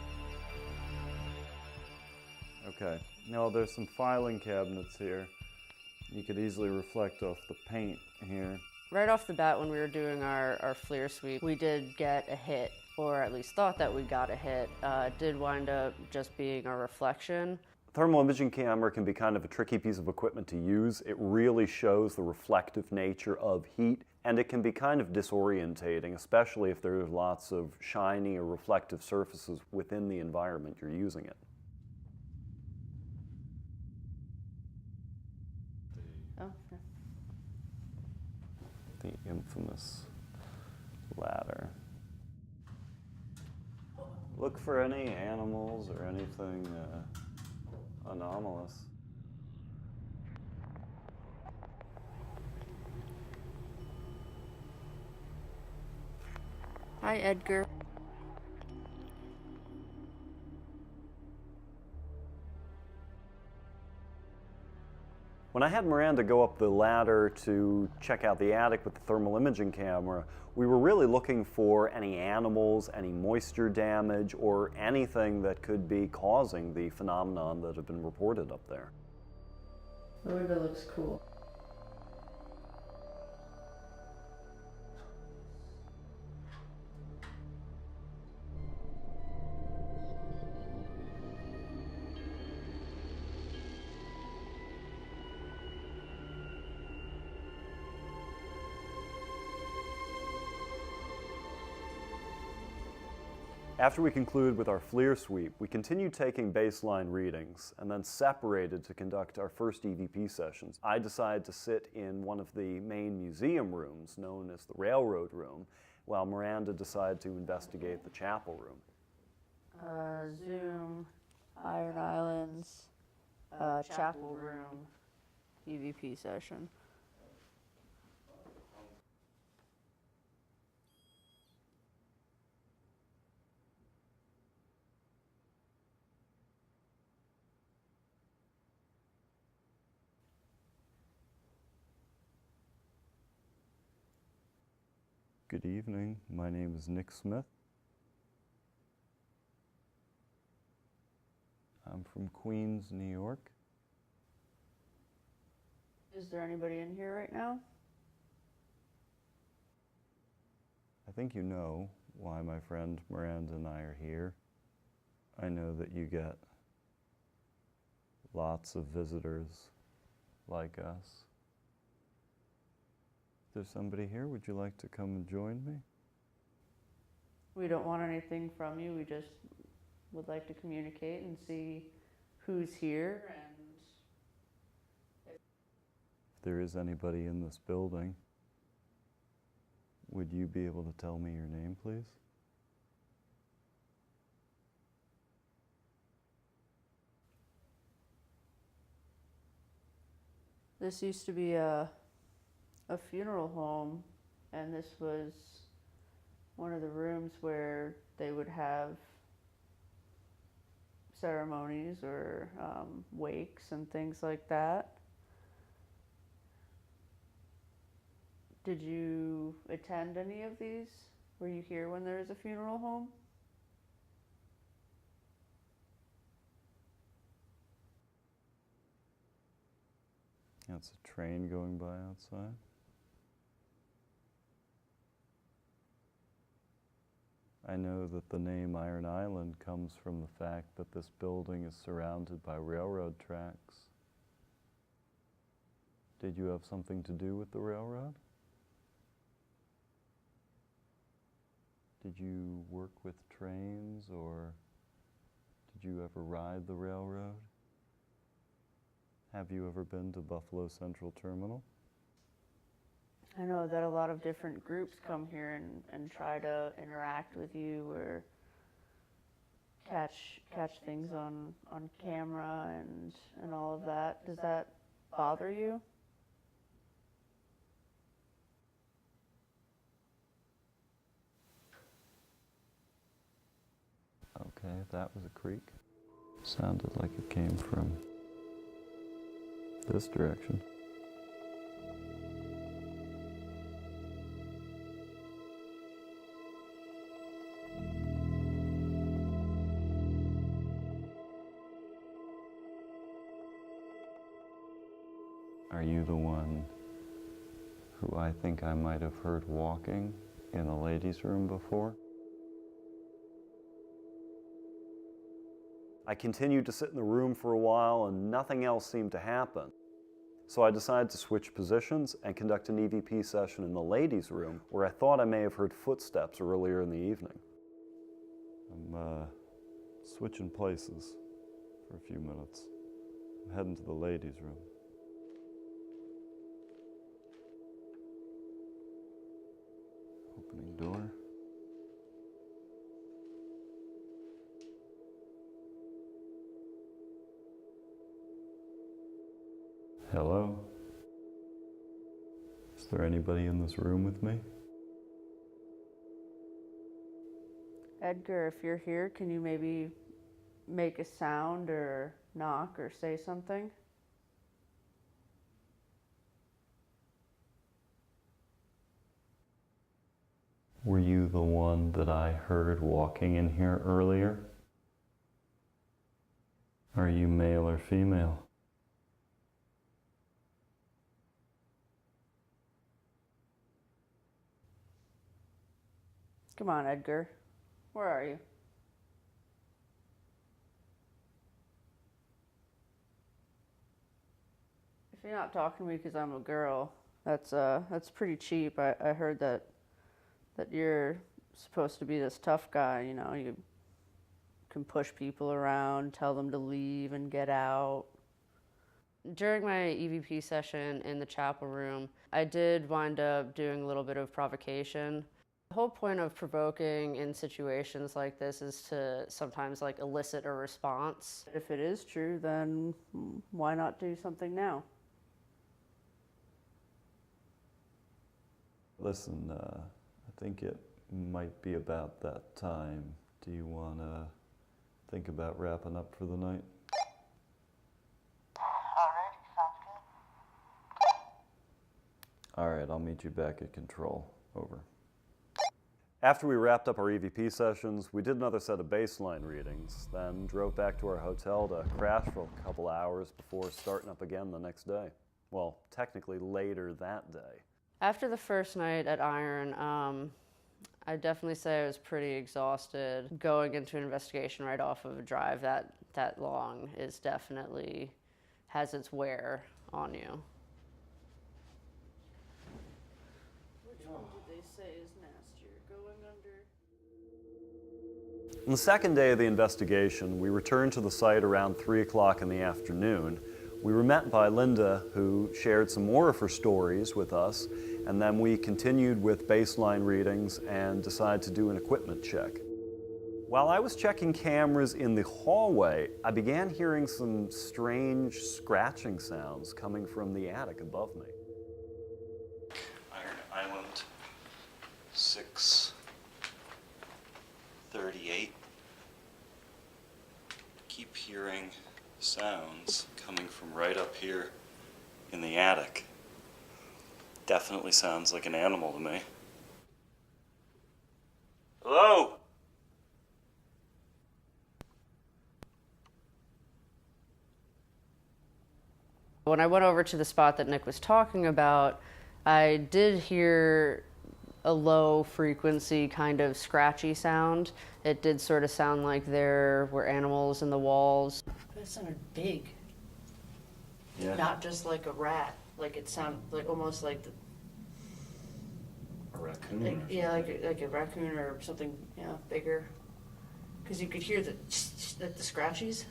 Okay. No, there's some filing cabinets here. You could easily reflect off the paint here. Right off the bat when we were doing our FLIR sweep, we did get a hit or at least thought that we got a hit, did wind up just being a reflection. Thermal imaging camera can be kind of a tricky piece of equipment to use. It really shows the reflective nature of heat, and it can be kind of disorientating, especially if there's lots of shiny or reflective surfaces within the environment you're using it. Oh, yeah. The infamous ladder. Look for any animals or anything anomalous. Hi, Edgar. When I had Miranda go up the ladder to check out the attic with the thermal imaging camera, we were really looking for any animals, any moisture damage, or anything that could be causing the phenomenon that had been reported up there. The window looks cool. After we concluded with our FLIR sweep, we continued taking baseline readings and then separated to conduct our first EVP sessions. I decided to sit in one of the main museum rooms, known as the Railroad Room, while Miranda decided to investigate the chapel room. Zoom, Iron Islands, chapel room, EVP session. Good evening. My name is Nick Smith. I'm from Queens, New York. Is there anybody in here right now? I think you know why my friend Miranda and I are here. I know that you get lots of visitors like us. Is there somebody here? Would you like to come and join me? We don't want anything from you. We just would like to communicate and see who's here. And if there is anybody in this building, would you be able to tell me your name, please? This used to be a funeral home, and this was one of the rooms where they would have ceremonies or wakes and things like that. Did you attend any of these? Were you here when there was a funeral home? That's a train going by outside. I know that the name Iron Island comes from the fact that this building is surrounded by railroad tracks. Did you have something to do with the railroad? Did you work with trains, or did you ever ride the railroad? Have you ever been to Buffalo Central Terminal? I know that a lot of different groups come here and try to interact with you or catch things on camera and all of that. Does that bother you? Okay, that was a creak. Sounded like it came from this direction. Are you the one who I think I might have heard walking in the ladies' room before? I continued to sit in the room for a while and nothing else seemed to happen. So I decided to switch positions and conduct an EVP session in the ladies' room where I thought I may have heard footsteps earlier in the evening. I'm switching places for a few minutes. I'm heading to the ladies' room. Opening door. Hello? Is there anybody in this room with me? Edgar, if you're here, can you maybe make a sound or knock or say something? Were you the one that I heard walking in here earlier? Are you male or female? Come on, Edgar. Where are you? If you're not talking to me because I'm a girl, that's pretty cheap. I heard that you're supposed to be this tough guy, you know, you can push people around, tell them to leave and get out. During my EVP session in the chapel room, I did wind up doing a little bit of provocation. The whole point of provoking in situations like this is to sometimes like elicit a response. If it is true, then why not do something now? Listen, I think it might be about that time. Do you want to think about wrapping up for the night? Alrighty, sounds good. All right, I'll meet you back at control. Over. After we wrapped up our EVP sessions, we did another set of baseline readings, then drove back to our hotel to crash for a couple hours before starting up again the next day. Well, technically later that day. After the first night at Iron, I definitely say I was pretty exhausted. Going into an investigation right off of a drive that long is definitely has its wear on you. Which one did they say is nastier? Going under? On the second day of the investigation, we returned to the site around 3 o'clock in the afternoon. We were met by Linda, who shared some more of her stories with us, and then we continued with baseline readings and decided to do an equipment check. While I was checking cameras in the hallway, I began hearing some strange scratching sounds coming from the attic above me. Iron Island, 6:38. Keep hearing sounds coming from right up here in the attic. Definitely sounds like an animal to me. Hello? When I went over to the spot that Nick was talking about, I did hear a low frequency kind of scratchy sound. It did sort of sound like there were animals in the walls. But it sounded big. Yeah. Not just like a rat. Like it sounded like almost like A raccoon like, or yeah, like a raccoon or something, yeah, bigger. Because you could hear the scratchies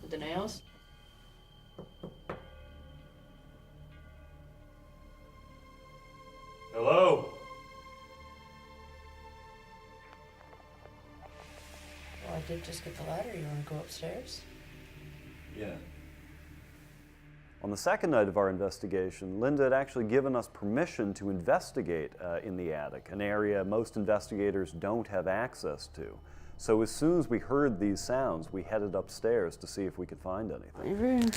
with the nails. Hello? Well, I did just get the ladder. You want to go upstairs? Yeah. On the second night of our investigation, Linda had actually given us permission to investigate in the attic, an area most investigators don't have access to. So as soon as we heard these sounds, we headed upstairs to see if we could find anything.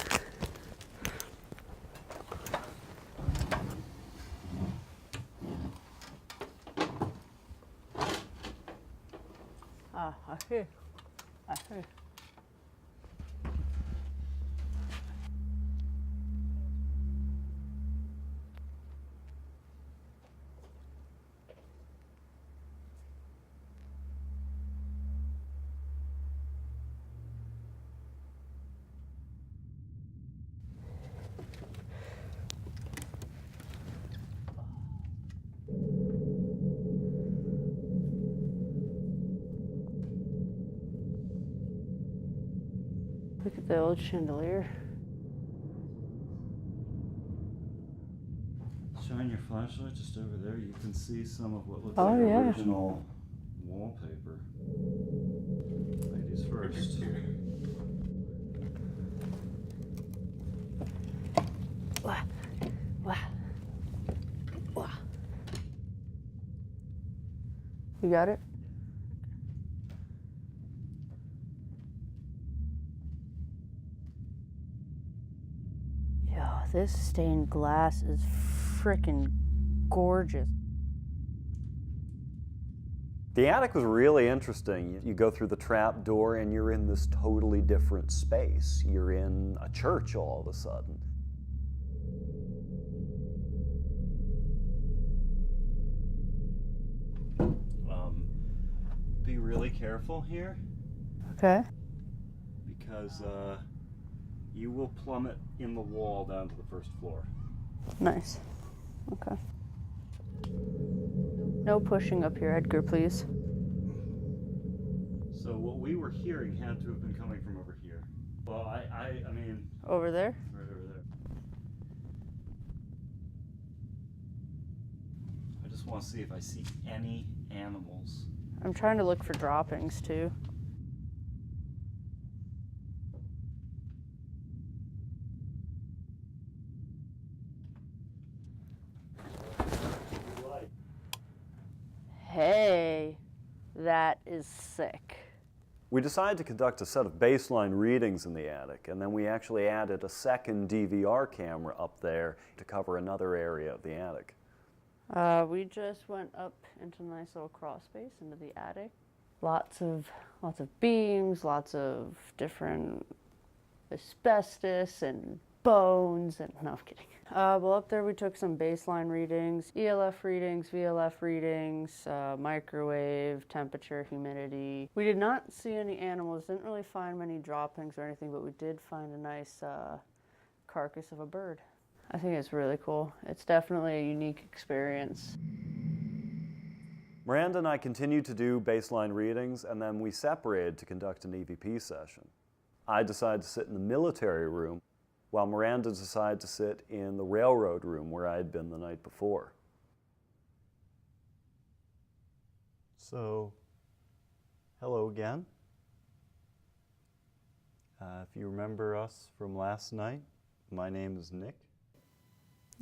I hear. Look at the old chandelier. Shine your flashlight just over there. You can see some of what looks Oh, like yeah. original wallpaper. Ladies first. Wah. Wah. Wah. You got it? Yo, this stained glass is frickin' gorgeous. The attic was really interesting. You go through the trap door and you're in this totally different space. You're in a church all of a sudden. Be really careful here Okay. because you will plummet in the wall down to the first floor. Nice. Okay. No pushing up here, Edgar, please. So what we were hearing had to have been coming from over here. Well, I mean... Over there? Right over there. I just want to see if I see any animals. I'm trying to look for droppings, too. Hey, that is sick. We decided to conduct a set of baseline readings in the attic, and then we actually added a second DVR camera up there to cover another area of the attic. We just went up into a nice little crawl space into the attic. Lots of beams, lots of different asbestos and bones and no, I'm kidding. Well, up there we took some baseline readings, ELF readings, VLF readings, microwave, temperature, humidity. We did not see any animals, didn't really find many droppings or anything, but we did find a nice carcass of a bird. I think it's really cool. It's definitely a unique experience. Miranda and I continued to do baseline readings, and then we separated to conduct an EVP session. I decided to sit in the military room, while Miranda decided to sit in the railroad room where I had been the night before. So, hello again. If you remember us from last night, my name is Nick.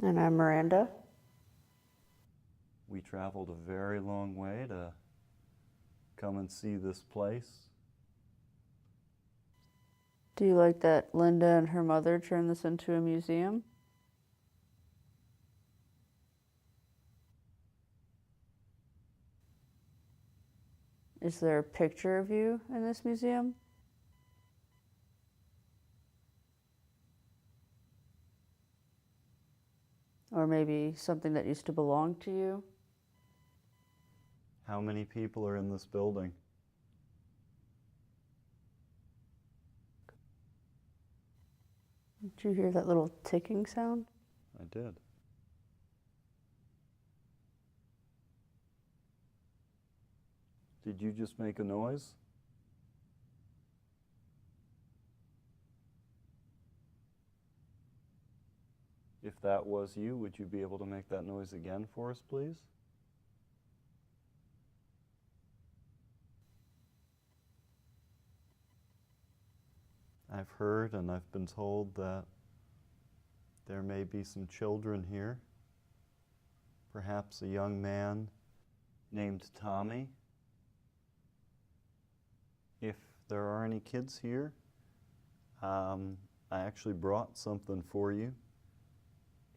And I'm Miranda. We traveled a very long way to come and see this place. Do you like that Linda and her mother turned this into a museum? Is there a picture of you in this museum? Or maybe something that used to belong to you? How many people are in this building? Did you hear that little ticking sound? I did. Did you just make a noise? If that was you, would you be able to make that noise again for us, please? I've heard and I've been told that there may be some children here. Perhaps a young man named Tommy. If there are any kids here, I actually brought something for you.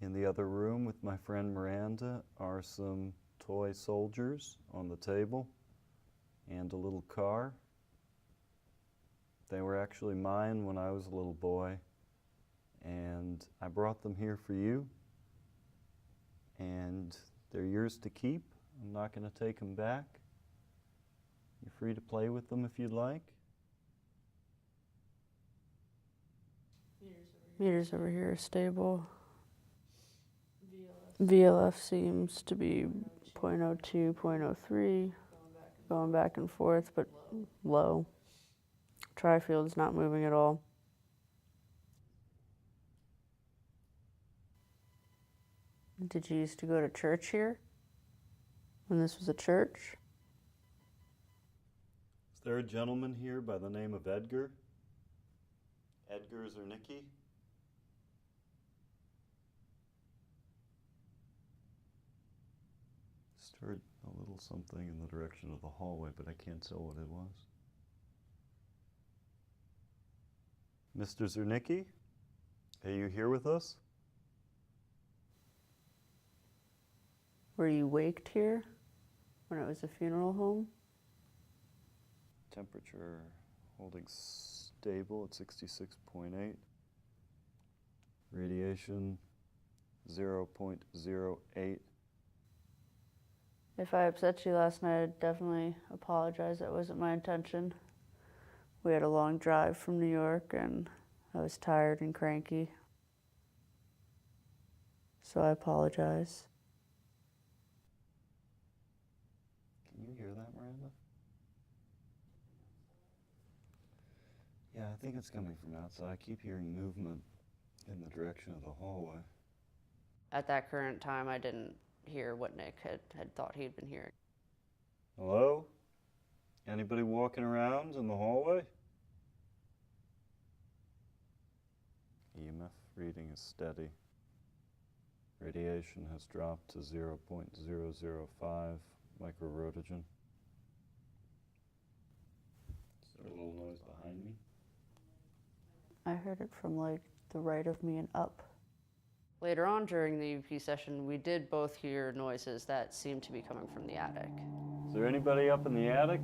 In the other room with my friend Miranda are some toy soldiers on the table and a little car. They were actually mine when I was a little boy, and I brought them here for you, and they're yours to keep. I'm not going to take them back. You're free to play with them if you'd like. Meters over here are stable. VLF seems to be 0.02, 0.03, going back and forth, but low. Tri-field's not moving at all. Did you used to go to church here? When this was a church? Is there a gentleman here by the name of Edgar? Edgar Zernicki? Just heard a little something in the direction of the hallway, but I can't tell what it was. Mr. Zernicki, are you here with us? Were you waked here when it was a funeral home? Temperature holding stable at 66.8. Radiation 0.08. If I upset you last night, I'd definitely apologize. That wasn't my intention. We had a long drive from New York and I was tired and cranky. So I apologize. Can you hear that, Miranda? Yeah, I think it's coming from outside. I keep hearing movement in the direction of the hallway. At that current time, I didn't hear what Nick had thought he'd been hearing. Hello? Anybody walking around in the hallway? EMF reading is steady. Radiation has dropped to 0.005 microrotagen. Is there a little noise behind me? I heard it from like the right of me and up. Later on during the EP session, we did both hear noises that seemed to be coming from the attic. Is there anybody up in the attic?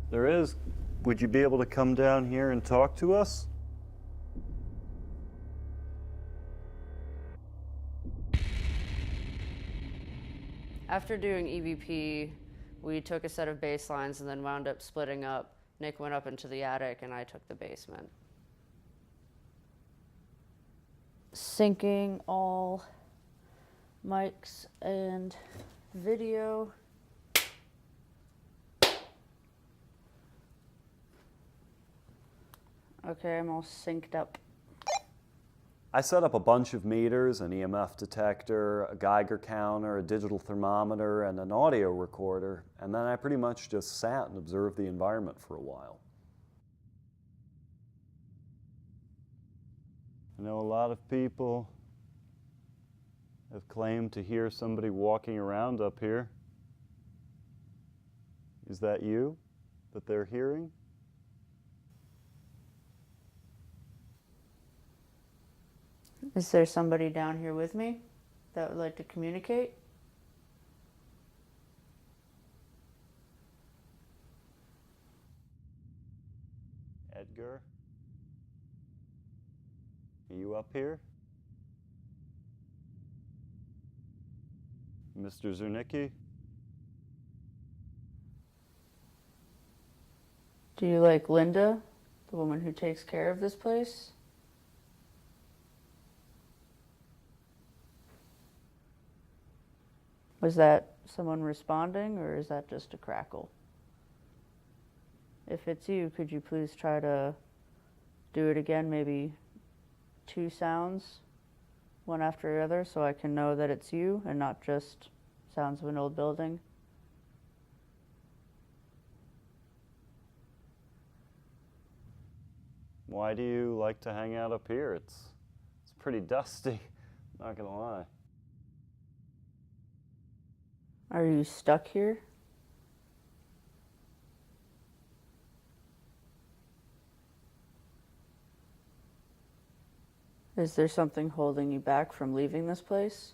There is. Would you be able to come down here and talk to us? After doing EVP, we took a set of bass lines and then wound up splitting up. Nick went up into the attic and I took the basement. Syncing all mics and video. Okay, I'm all synced up. I set up a bunch of meters, an EMF detector, a Geiger counter, a digital thermometer, and an audio recorder, and then I pretty much just sat and observed the environment for a while. I know a lot of people have claimed to hear somebody walking around up here. Is that you that they're hearing? Is there somebody down here with me that would like to communicate? Edgar? Are you up here? Mr. Zernicki? Do you like Linda, the woman who takes care of this place? Was that someone responding, or is that just a crackle? If it's you, could you please try to do it again, maybe 2 sounds, one after the other, so I can know that it's you and not just sounds of an old building? Why do you like to hang out up here? It's pretty dusty, not gonna lie. Are you stuck here? Is there something holding you back from leaving this place?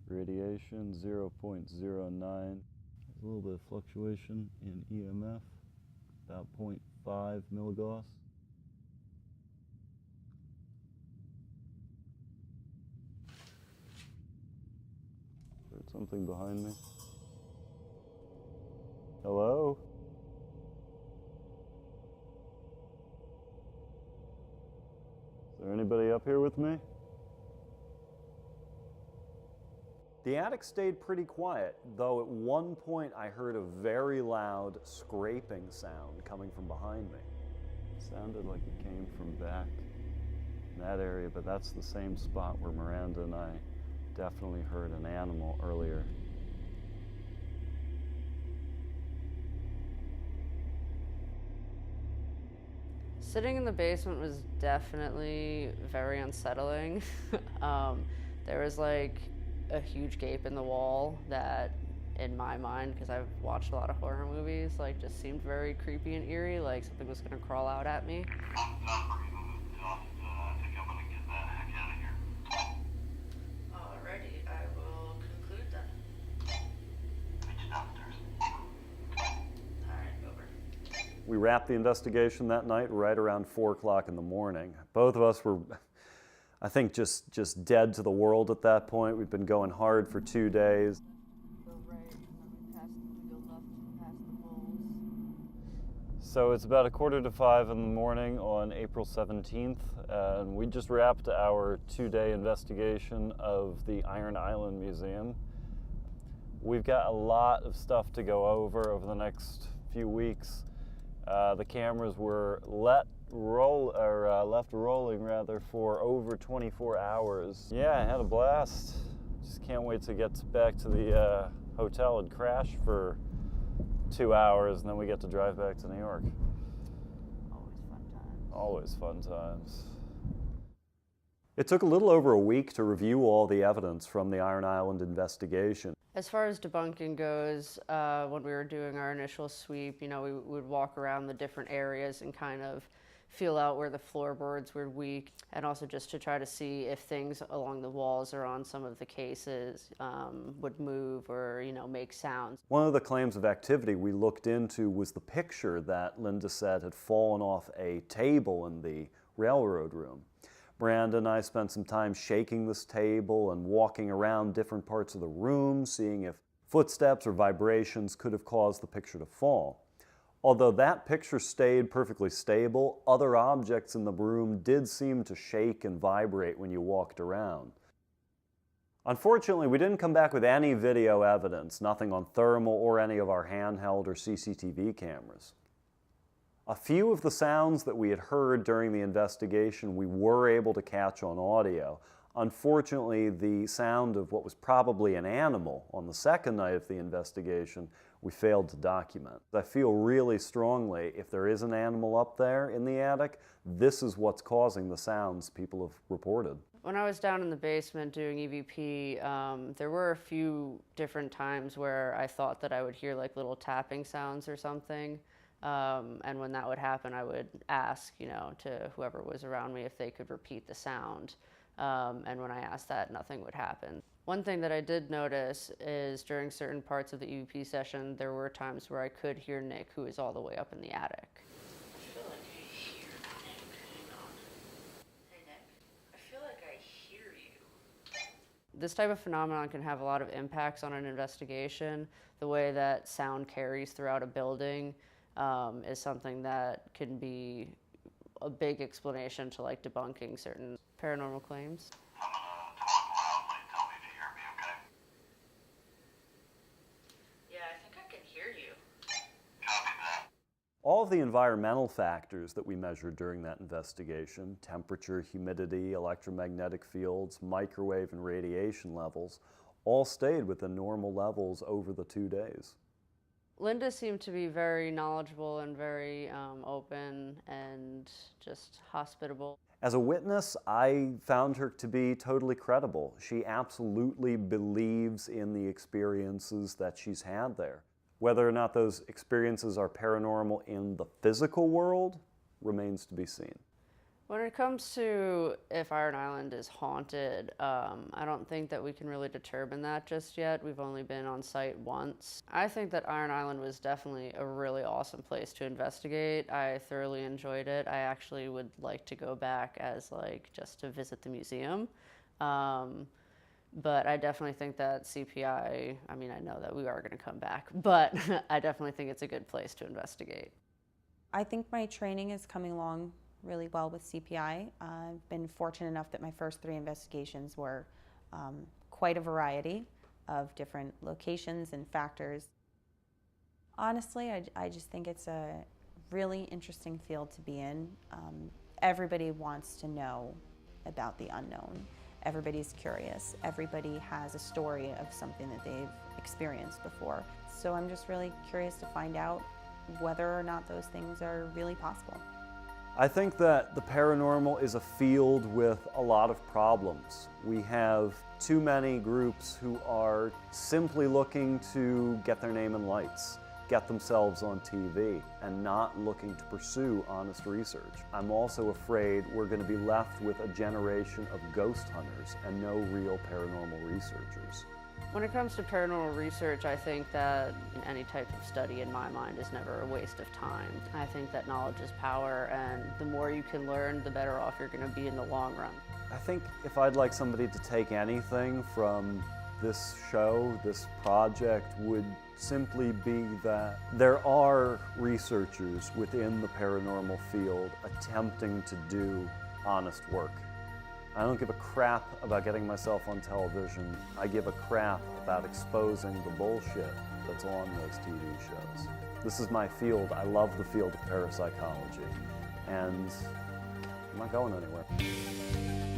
Radiation 0.09. There's a little bit of fluctuation in EMF, about 0.5 milligauss. Heard something behind me. Hello? Is there anybody up here with me? The attic stayed pretty quiet, though at one point I heard a very loud scraping sound coming from behind me. It sounded like it came from back in that area, but that's the same spot where Miranda and I definitely heard an animal earlier. Sitting in the basement was definitely very unsettling. There was like a huge gape in the wall that, in my mind, because I've watched a lot of horror movies, like just seemed very creepy and eerie, like something was gonna crawl out at me. Alrighty, I will conclude then. Alright, over. We wrapped the investigation that night right around 4 o'clock in the morning. Both of us were, I think, just dead to the world at that point. We'd been going hard for 2 days. So it's about 4:45 in the morning on April 17th, and we just wrapped our 2-day investigation of the Iron Island Museum. We've got a lot of stuff to go over the next few weeks. The cameras were left rolling for over 24 hours. Yeah, I had a blast. Just can't wait to get back to the hotel and crash for 2 hours, and then we get to drive back to New York. Always fun times. Always fun times. It took a little over a week to review all the evidence from the Iron Island investigation. As far as debunking goes, when we were doing our initial sweep, you know, we would walk around the different areas and kind of feel out where the floorboards were weak, and also just to try to see if things along the walls or on some of the cases would move or, you know, make sounds. One of the claims of activity we looked into was the picture that Linda said had fallen off a table in the railroad room. Miranda and I spent some time shaking this table and walking around different parts of the room, seeing if footsteps or vibrations could have caused the picture to fall. Although that picture stayed perfectly stable, other objects in the room did seem to shake and vibrate when you walked around. Unfortunately, we didn't come back with any video evidence, nothing on thermal or any of our handheld or CCTV cameras. A few of the sounds that we had heard during the investigation we were able to catch on audio. Unfortunately, the sound of what was probably an animal on the second night of the investigation we failed to document. I feel really strongly if there is an animal up there in the attic, this is what's causing the sounds people have reported. When I was down in the basement doing EVP, there were a few different times where I thought that I would hear like little tapping sounds or something. And when that would happen, I would ask, you know, to whoever was around me if they could repeat the sound. And when I asked that, nothing would happen. One thing that I did notice is during certain parts of the EVP session, there were times where I could hear Nick, who is all the way up in the attic. I feel like I hear Nick. Hang on. Hey, Nick. I feel like I hear you. This type of phenomenon can have a lot of impacts on an investigation. The way that sound carries throughout a building is something that can be a big explanation to like debunking certain paranormal claims. I'm gonna talk loudly. Tell me if you hear me, okay? Yeah, I think I can hear you. Copy that. All of the environmental factors that we measured during that investigation, temperature, humidity, electromagnetic fields, microwave and radiation levels, all stayed within normal levels over the 2 days. Linda seemed to be very knowledgeable and very open and just hospitable. As a witness, I found her to be totally credible. She absolutely believes in the experiences that she's had there. Whether or not those experiences are paranormal in the physical world remains to be seen. When it comes to if Iron Island is haunted, I don't think that we can really determine that just yet. We've only been on site once. I think that Iron Island was definitely a really awesome place to investigate. I thoroughly enjoyed it. I actually would like to go back as like just to visit the museum. But I definitely think that CPI, I mean, I know that we are going to come back, but I definitely think it's a good place to investigate. I think my training is coming along really well with CPI. I've been fortunate enough that my first 3 investigations were quite a variety of different locations and factors. Honestly, I just think it's a really interesting field to be in. Everybody wants to know about the unknown. Everybody's curious. Everybody has a story of something that they've experienced before. So I'm just really curious to find out whether or not those things are really possible. I think that the paranormal is a field with a lot of problems. We have too many groups who are simply looking to get their name in lights, get themselves on TV, and not looking to pursue honest research. I'm also afraid we're going to be left with a generation of ghost hunters and no real paranormal researchers. When it comes to paranormal research, I think that any type of study in my mind is never a waste of time. I think that knowledge is power, and the more you can learn, the better off you're going to be in the long run. I think if I'd like somebody to take anything from this show, this project, would simply be that there are researchers within the paranormal field attempting to do honest work. I don't give a crap about getting myself on television. I give a crap about exposing the bullshit that's on those TV shows. This is my field. I love the field of parapsychology, and I'm not going anywhere.